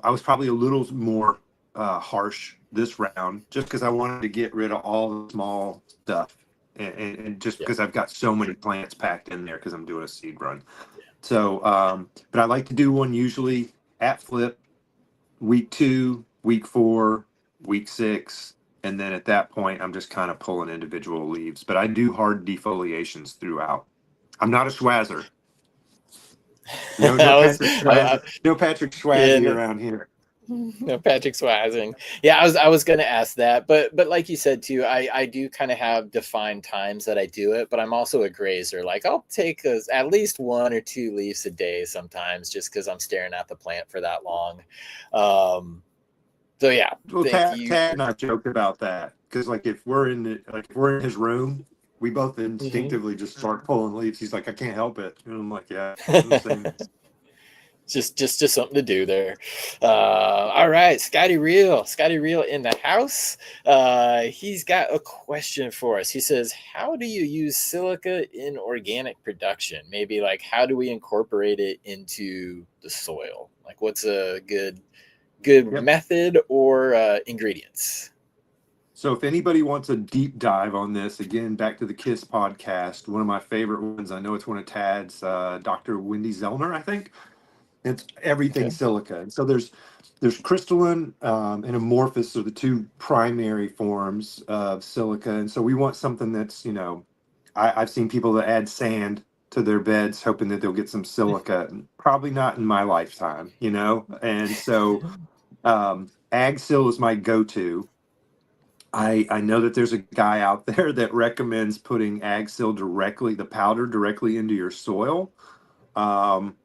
was probably a little more harsh this round just because I wanted to get rid of all the small stuff, and just Yeah. because I've got so many plants packed in there because I'm doing a seed run. So, but I like to do one usually at flip, week 2, week 4, week 6, and then at that point, I'm just kind of pulling individual leaves. But I do hard defoliations throughout. I'm not a schwazzer. No I was, Patrick Schwazzy. No Patrick yeah, Schwazzy no, around here. no Patrick Swazzing. Yeah, I was gonna ask that, but like you said too, I do kind of have defined times that I do it, but I'm also a grazer. Like I'll take at least 1 or 2 leaves a day sometimes, just because I'm staring at the plant for that long. Um, so yeah, Well, thank Tad, you. Tad and I joked about that because, like, if we're in his room, we both Mhm. instinctively just start pulling leaves. He's like, "I can't help it," and I'm like, "Yeah, I'm the same." just something to do there. All right, Scotty Real in the house. He's got a question for us. He says, how do you use silica in organic production? Maybe like, how do we incorporate it into the soil? Like, what's a good Yep. method or ingredients? So if anybody wants a deep dive on this, again, back to the KIS podcast, one of my favorite ones, I know it's one of Tad's, Dr. Wendy Zellner, I think. It's everything Okay. silica. And so there's crystalline and amorphous are the two primary forms of silica. And so we want something that's, I've seen people that add sand to their beds hoping that they'll get some silica. Probably not in my lifetime, And so AgSil is my go-to. I know that there's a guy out there that recommends putting AgSil directly, the powder directly into your soil. Um,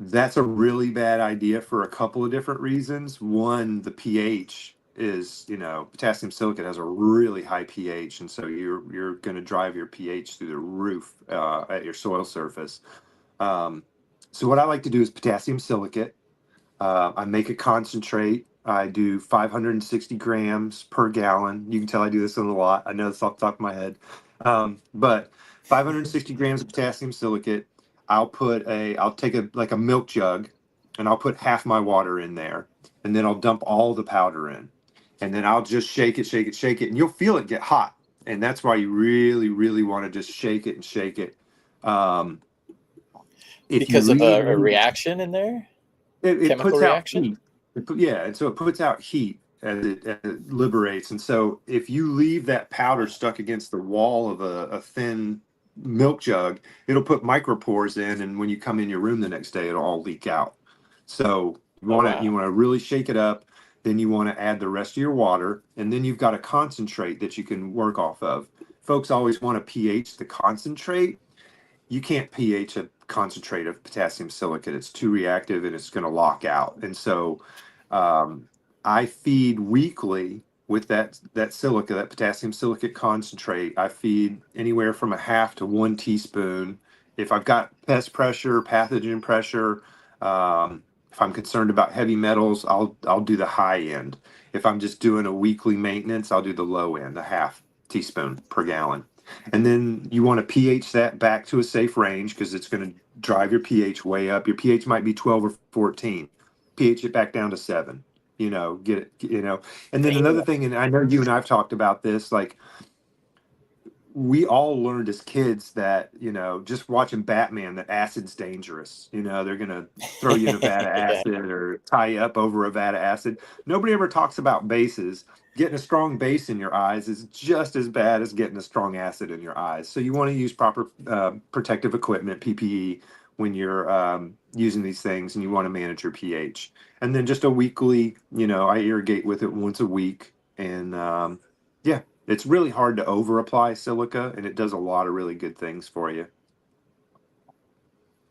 that's a really bad idea for a couple of different reasons. One, the pH is, potassium silicate has a really high pH, and so you're going to drive your pH through the roof at your soil surface. Um, so what I like to do is potassium silicate. I make a concentrate. I do 560 grams per gallon. You can tell I do this a lot. I know this off the top of my head. But 560 grams of potassium silicate. I'll take like a milk jug and I'll put half my water in there. And then I'll dump all the powder in. And then I'll just shake it, shake it, shake it. And you'll feel it get hot. And that's why you really, really want to just shake it and shake it. Um, if you Because of leave a reaction in there, it chemical puts out reaction. heat. Yeah, and so it puts out heat as it liberates. And so if you leave that powder stuck against the wall of a thin milk jug, it'll put micropores in, and when you come in your room the next day, it'll all leak out. So you Oh want to wow. you want to really shake it up. Then you want to add the rest of your water, and then you've got a concentrate that you can work off of. Folks always want to pH the concentrate. You can't pH a concentrate of potassium silicate. It's too reactive and it's going to lock out. And so um, I feed weekly with that silica, that potassium silicate concentrate. I feed anywhere from a half to 1 teaspoon. If I've got pest pressure, pathogen pressure, if I'm concerned about heavy metals, I'll do the high end. If I'm just doing a weekly maintenance, I'll do the low end, a half teaspoon per gallon. And then you want to pH that back to a safe range because it's going to drive your pH way up. Your pH might be 12 or 14. pH it back down to 7. Get it, And then another thing, and I know you and I've talked about this, like we all learned as kids that, just watching Batman, that acid's dangerous. They're going to throw you in a vat of Yeah. acid or tie you up over a vat of acid. Nobody ever talks about bases. Getting a strong base in your eyes is just as bad as getting a strong acid in your eyes. So you want to use proper protective equipment, PPE, when you're using these things, and you want to manage your pH. And then just a weekly, I irrigate with it once a week. And yeah, it's really hard to over apply silica, and it does a lot of really good things for you.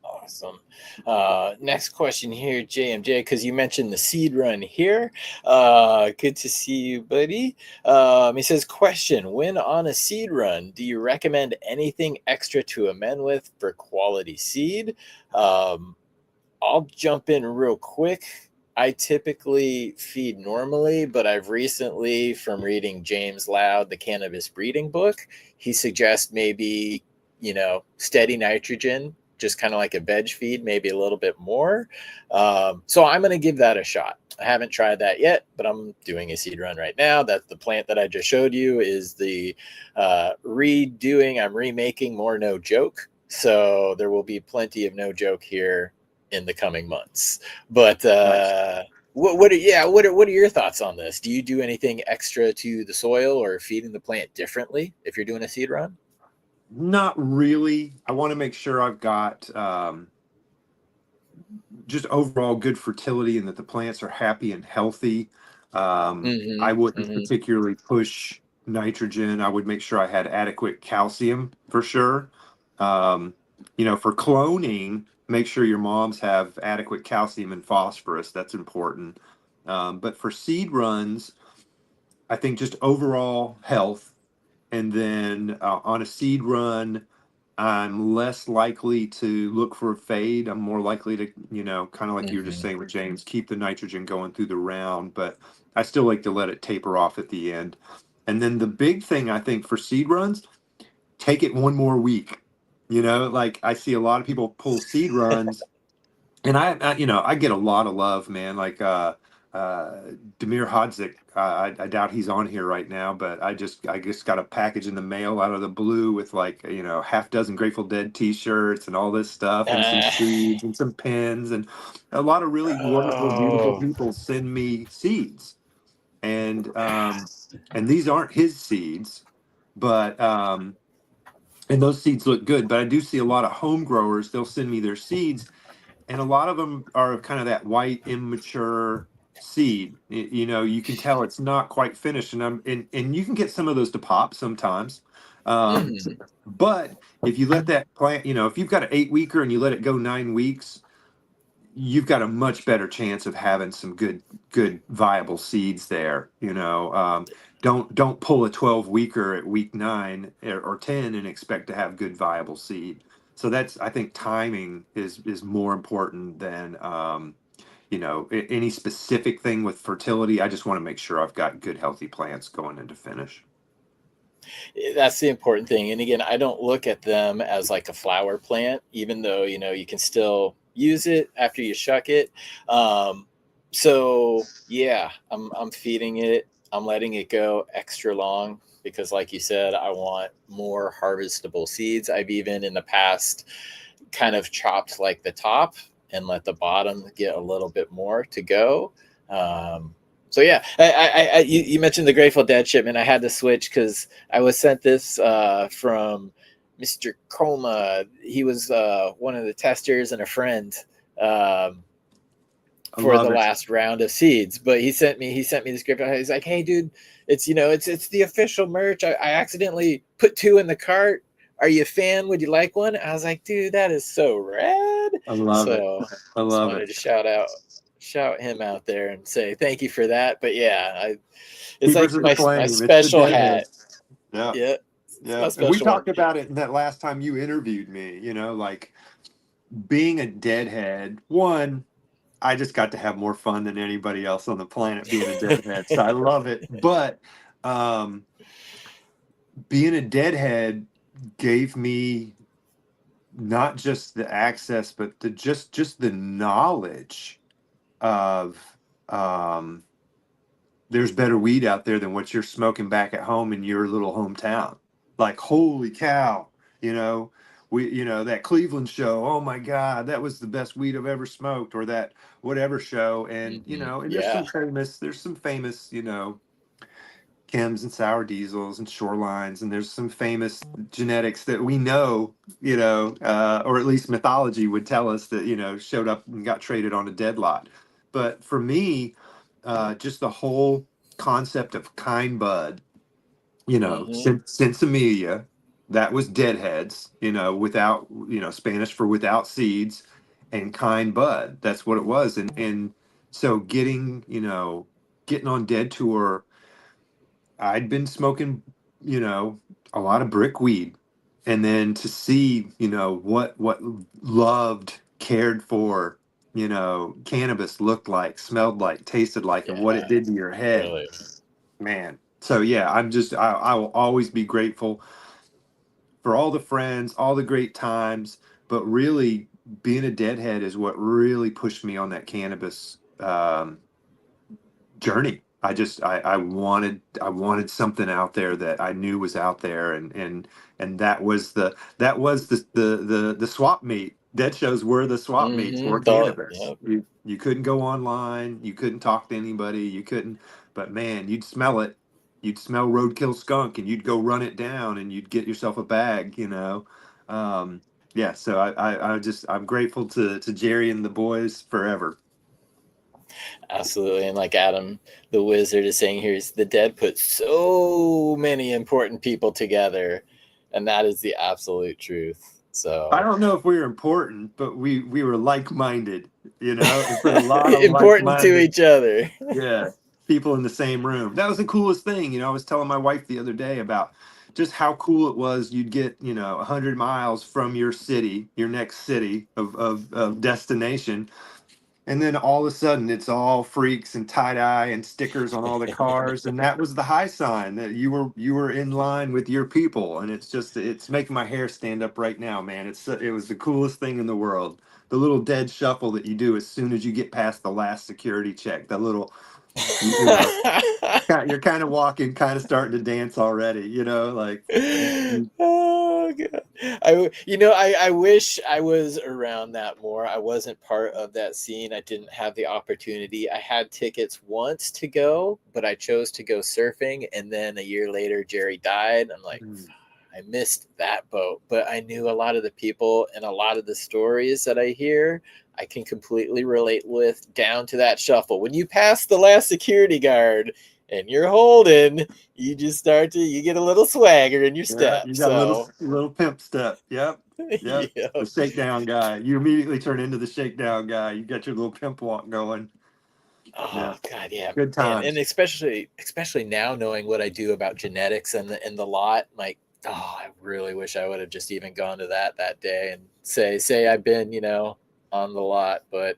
Awesome. Next question here, JMJ, because you mentioned the seed run here. Good to see you, buddy. He says, question, when on a seed run, do you recommend anything extra to amend with for quality seed? I'll jump in real quick. I typically feed normally, but I've recently, from reading James Loud, the cannabis breeding book, he suggests maybe, steady nitrogen, just kind of like a veg feed, maybe a little bit more. So I'm going to give that a shot. I haven't tried that yet, but I'm doing a seed run right now. That's the plant that I just showed you is the I'm remaking more No Joke. So there will be plenty of No Joke here in the coming months. But Nice. what are your thoughts on this? Do you do anything extra to the soil or feeding the plant differently if you're doing a seed run? Not really. I want to make sure I've got just overall good fertility and that the plants are happy and healthy. I Mm-hmm. wouldn't Mm-hmm. particularly push nitrogen. I would make sure I had adequate calcium for sure. Um, for cloning, make sure your moms have adequate calcium and phosphorus. That's important. But for seed runs, I think just overall health. And then on a seed run, I'm less likely to look for a fade. I'm more likely to, kind of like you were just Hmm. saying with James, keep the nitrogen going through the round, but I still like to let it taper off at the end. And then the big thing I think for seed runs, take it one more week. Like I see a lot of people pull seed runs, and I get a lot of love, man. Like uh, Demir Hodzik, I doubt he's on here right now, but I just got a package in the mail out of the blue with like half dozen Grateful Dead T-shirts and all this stuff, and some Uh, seeds and some pins, and a lot of really wonderful, beautiful oh, people send me seeds, and these aren't his seeds, but and those seeds look good. But I do see a lot of home growers; they'll send me their seeds, and a lot of them are kind of that white immature seed. You can tell it's not quite finished, and you can get some of those to pop sometimes. um mhm. but if you let that plant, if you've got an 8 weeker and you let it go 9 weeks, you've got a much better chance of having some good viable seeds there. Don't pull a 12 weeker at week 9 or 10 and expect to have good viable seed. So that's, I think, timing is more important than any specific thing with fertility. I just want to make sure I've got good healthy plants going into finish. That's the important thing. And again, I don't look at them as like a flower plant, even though you can still use it after you shuck it. So yeah, I'm feeding it. I'm letting it go extra long because, like you said, I want more harvestable seeds. I've even in the past kind of chopped like the top and let the bottom get a little bit more to go. So yeah, you mentioned the Grateful Dead shipment. I had to switch because I was sent this from Mr. Coma. He was one of the testers and a friend um, I for the love it. last round of seeds. But he sent me this Grateful Dead. He's like, hey dude, it's the official merch. I accidentally put two in the cart. Are you a fan? Would you like one? I was like, dude, that is so rad. I love it. So I just love wanted it. to shout him out there and say thank you for that. But yeah, it's Keepers like of the my flame. It's the special hat. Deadhead. Yeah. Yeah, it's my Yeah. And we special one. talked about it in that last time you interviewed me, like being a deadhead. One, I just got to have more fun than anybody else on the planet being a deadhead. So I love it. But um, being a deadhead gave me not just the access, but just the knowledge of um, there's better weed out there than what you're smoking back at home in your little hometown. Like, holy cow, you know, that Cleveland show, oh my God, that was the best weed I've ever smoked, or that whatever show. And, and Yeah. there's some famous, chems and sour diesels and shorelines, and there's some famous genetics that we know, or at least mythology would tell us that, showed up and got traded on a dead lot. But for me, just the whole concept of kind bud, Hmm. Sinsemilla, that was deadheads, without, Spanish for without seeds, and kind bud. That's what it was. And so getting on Dead Tour, I'd been smoking, a lot of brickweed. And then to see, what loved, cared for, cannabis looked like, smelled like, tasted like, and what it Yeah. did to your head, Totally. man. So yeah, I will always be grateful for all the friends, all the great times, but really being a deadhead is what really pushed me on that cannabis journey. I wanted something out there that I knew was out there, and that was the swap meet. Dead shows were the swap meets for cannabis. Yep. You couldn't go online, you couldn't talk to anybody, you couldn't, but man, you'd smell it. You'd smell roadkill skunk and you'd go run it down and you'd get yourself a bag. Um, yeah, so I'm grateful to Jerry and the boys forever. Absolutely. And like Adam, the wizard, is saying here, is the dead put so many important people together. And that is the absolute truth. I So don't know if we were important, but we were like-minded, and put a lot of important to like-minded, each other. yeah, people in the same room. That was the coolest thing. I was telling my wife the other day about just how cool it was. You'd get, 100 miles from your city, your next city of destination, and then all of a sudden it's all freaks and tie-dye and stickers on all the cars, and that was the high sign that you were in line with your people. And it's making my hair stand up right now, man. It was the coolest thing in the world. The little dead shuffle that you do as soon as you get past the last security check. The little, you know you're kind of walking, kind of starting to dance already, like Oh god. I wish I was around that more. I wasn't part of that scene. I didn't have the opportunity. I had tickets once to go, but I chose to go surfing, and then a year later Jerry died. I'm like, Mm. I missed that boat, but I knew a lot of the people and a lot of the stories that I hear. I can completely relate with, down to that shuffle. When you pass the last security guard and you're holding, you get a little swagger in your Yeah, step. you got a little So, little pimp step. Yep. Yep. yeah. The shakedown guy. You immediately turn into the shakedown guy. You got your little pimp walk going. Oh Yeah. god, yeah, Good and times. especially now knowing what I do about genetics and the lot, like, I really wish I would have just even gone to that day and say I've been, on the lot, but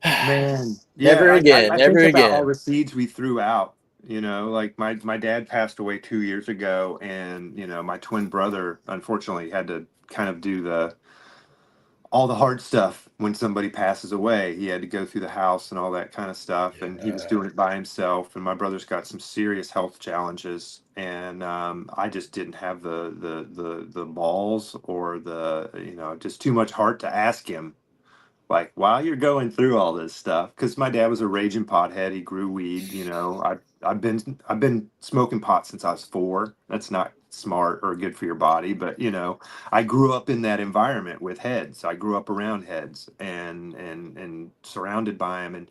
Man. Yeah, never I, again, I think never about all again. the seeds we threw out. Like my dad passed away 2 years ago, and my twin brother unfortunately had to kind of do the all the hard stuff when somebody passes away. He had to go through the house and all that kind of stuff, and he was Yeah. doing it by himself. And my brother's got some serious health challenges, and I just didn't have the balls or just too much heart to ask him, like, while you're going through all this stuff, because my dad was a raging pothead. He grew weed. I've been smoking pot since I was 4. That's not smart or good for your body, but I grew up in that environment with heads. I grew up around heads and surrounded by them, and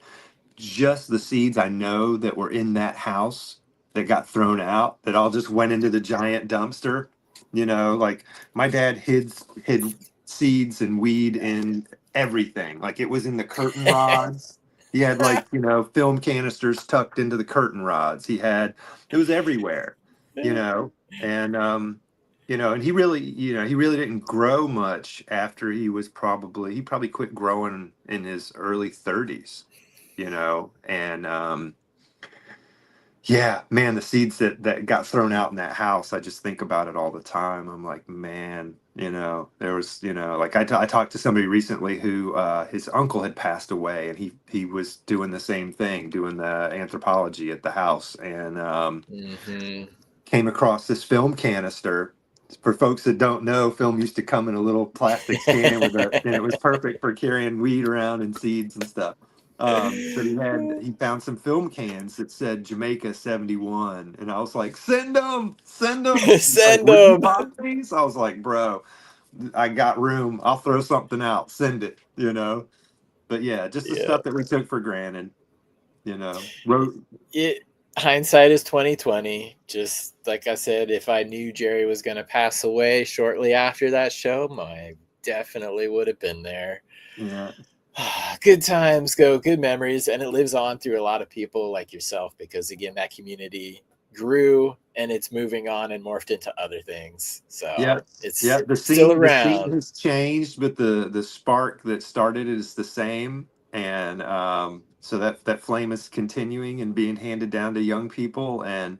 just the seeds I know that were in that house that got thrown out, that all just went into the giant dumpster. Like my dad hid seeds and weed in everything. Like it was in the curtain rods. He had, like, film canisters tucked into the curtain rods. It was everywhere, you know. And and he really didn't grow much after he probably quit growing in his early 30s, and yeah, man, the seeds that got thrown out in that house, I just think about it all the time. I'm like, man, there was, like I talked to somebody recently who his uncle had passed away, and he was doing the same thing, doing the anthropology at the house, and Hmm. came across this film canister. For folks that don't know, film used to come in a little plastic can and it was perfect for carrying weed around and seeds and stuff. But he found some film cans that said Jamaica 71, and I was like, send them. He's like, Send would you them. buy these? I was like, bro, I got room. I'll throw something out. Send it. But yeah, just the Yeah. stuff that we took for granted. Wrote. It Hindsight is 2020. Just like I said, if I knew Jerry was going to pass away shortly after that show, I definitely would have been there. Yeah. Good times go, good memories, and it lives on through a lot of people like yourself, because again, that community grew and it's moving on and morphed into other things. Yeah, So yeah. it's The still scene, the scene around. has changed, but the spark that started it is the same, and so that flame is continuing and being handed down to young people, and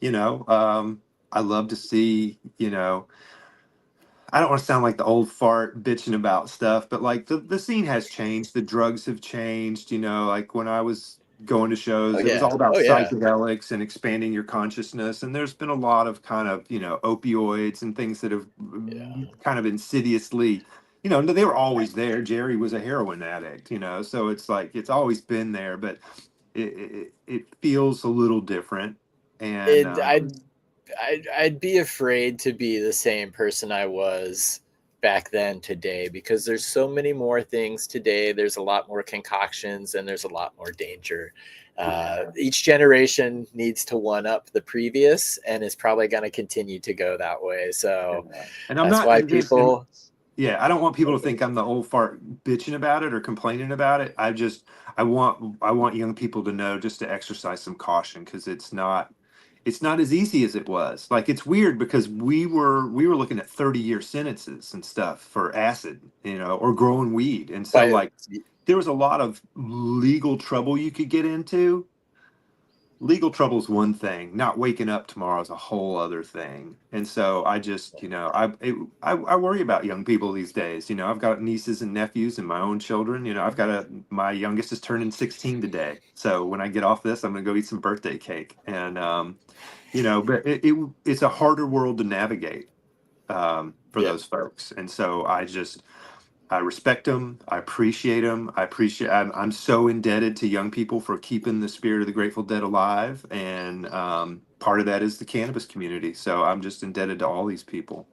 you know, um, I love to see. I don't want to sound like the old fart bitching about stuff, but like the scene has changed. The drugs have changed. Like when I was going to Oh shows, it was yeah. all about Oh yeah. psychedelics and expanding your consciousness. And there's been a lot of kind of, opioids and things that have Yeah. kind of insidiously, they were always there. Jerry was a heroin addict, so it's like it's always been there, but it feels a little different. And It I'd be afraid to be the same person I was back then today, because there's so many more things today. There's a lot more concoctions and there's a lot more danger. yeah. Each generation needs to one up the previous, and it's probably going to continue to go that way. Yeah. So And I'm that's not why in just in people. Yeah, I don't want people to think I'm the old fart bitching about it or complaining about it. I want young people to know just to exercise some caution, because it's not as easy as it was. Like it's weird because we were looking at 30-year sentences and stuff for acid, or growing weed. And so But like there was a lot of legal trouble you could get into. Legal trouble's one thing. Not waking up tomorrow is a whole other thing. And so I just, I worry about young people these days. I've got nieces and nephews and my own children. My youngest is turning 16 today. So when I get off this, I'm gonna go eat some birthday cake. And but it's a harder world to navigate for yeah. those folks. And so I respect them. I appreciate them. I'm so indebted to young people for keeping the spirit of the Grateful Dead alive. And part of that is the cannabis community. So I'm just indebted to all these people.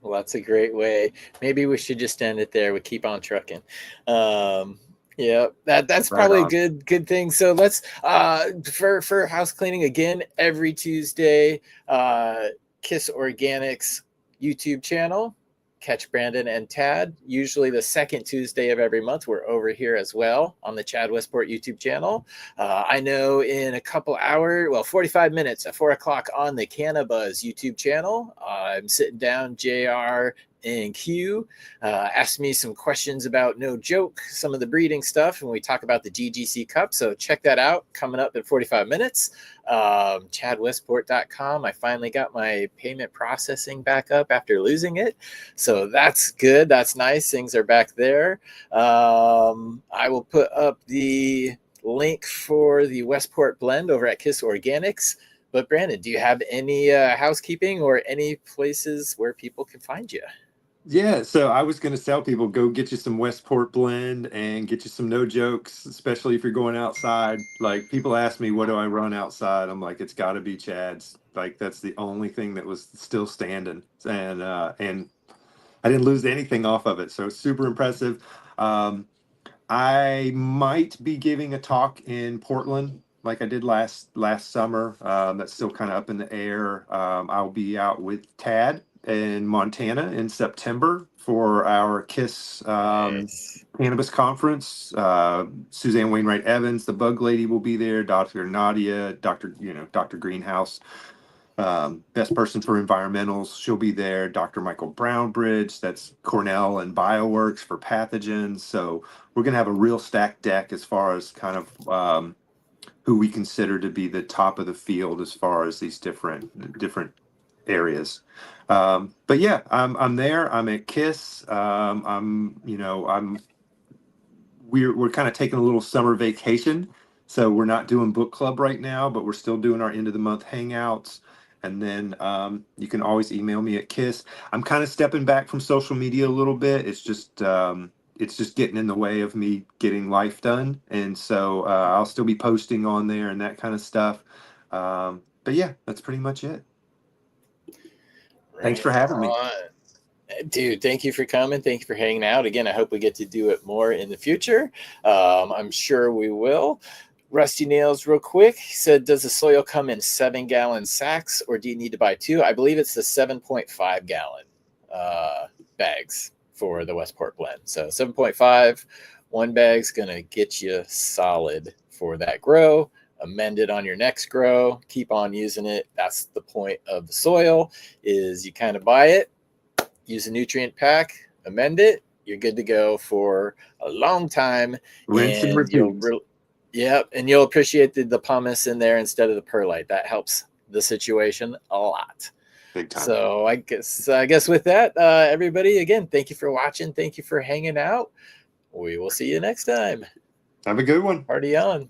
Well, that's a great way. Maybe we should just end it there. We keep on trucking. Yeah, that's Right probably a on. good thing. So let's for house cleaning again every Tuesday. KIS Organics YouTube channel. Catch Brandon and Tad. Usually the second Tuesday of every month. We're over here as well on the Chad Westport YouTube channel. I know in a couple hours, 45 minutes at 4 o'clock on the Cannabis YouTube channel. I'm sitting down, JR and Q asked me some questions about No Joke, some of the breeding stuff, and we talk about the GGC Cup. So check that out coming up in 45 minutes. ChadWestport.com. I finally got my payment processing back up after losing it. So that's good. That's nice. Things are back there. I will put up the link for the Westport blend over at KIS Organics. But Brandon, do you have any housekeeping or any places where people can find you? Yeah, so I was going to tell people go get you some Westport blend and get you some No Jokes, especially if you're going outside. Like people ask me, what do I run outside? I'm like, it's got to be Chad's. Like that's the only thing that was still standing, and I didn't lose anything off of it. So it's super impressive. Um, I might be giving a talk in Portland like I did last summer. That's still kind of up in the air. I'll be out with Tad in Montana in September for our KISS Nice. Cannabis Conference. Suzanne Wainwright Evans, the Bug Lady, will be there. Dr. Nadia, Dr. Greenhouse, best person for environmentals. She'll be there. Dr. Michael Brownbridge, that's Cornell and Bioworks for pathogens. So we're going to have a real stacked deck as far as kind of who we consider to be the top of the field as far as these different areas. But yeah, I'm there. I'm at KISS. We're kind of taking a little summer vacation. So we're not doing book club right now, but we're still doing our end of the month hangouts. And then you can always email me at KISS. I'm kind of stepping back from social media a little bit. It's just getting in the way of me getting life done. And so I'll still be posting on there and that kind of stuff. But yeah, that's pretty much it. Thanks Right for having me. on. Dude, thank you for coming. Thank you for hanging out. Again, I hope we get to do it more in the future. I'm sure we will. Rusty Nails, real quick, he said, does the soil come in 7-gallon sacks or do you need to buy two? I believe it's the 7.5-gallon bags for the Westport blend. So 7.5, one bag's going to get you solid for that grow. Amend it on your next grow. Keep on using it. That's the point of the soil is you kind of buy it, use a nutrient pack, amend it, you're good to go for a long time. Rinse and And repeat. you'll appreciate the pumice in there instead of the perlite. That helps the situation a lot. Big time. So I guess with that, everybody, again, thank you for watching. Thank you for hanging out. We will see you next time. Have a good one. Party on.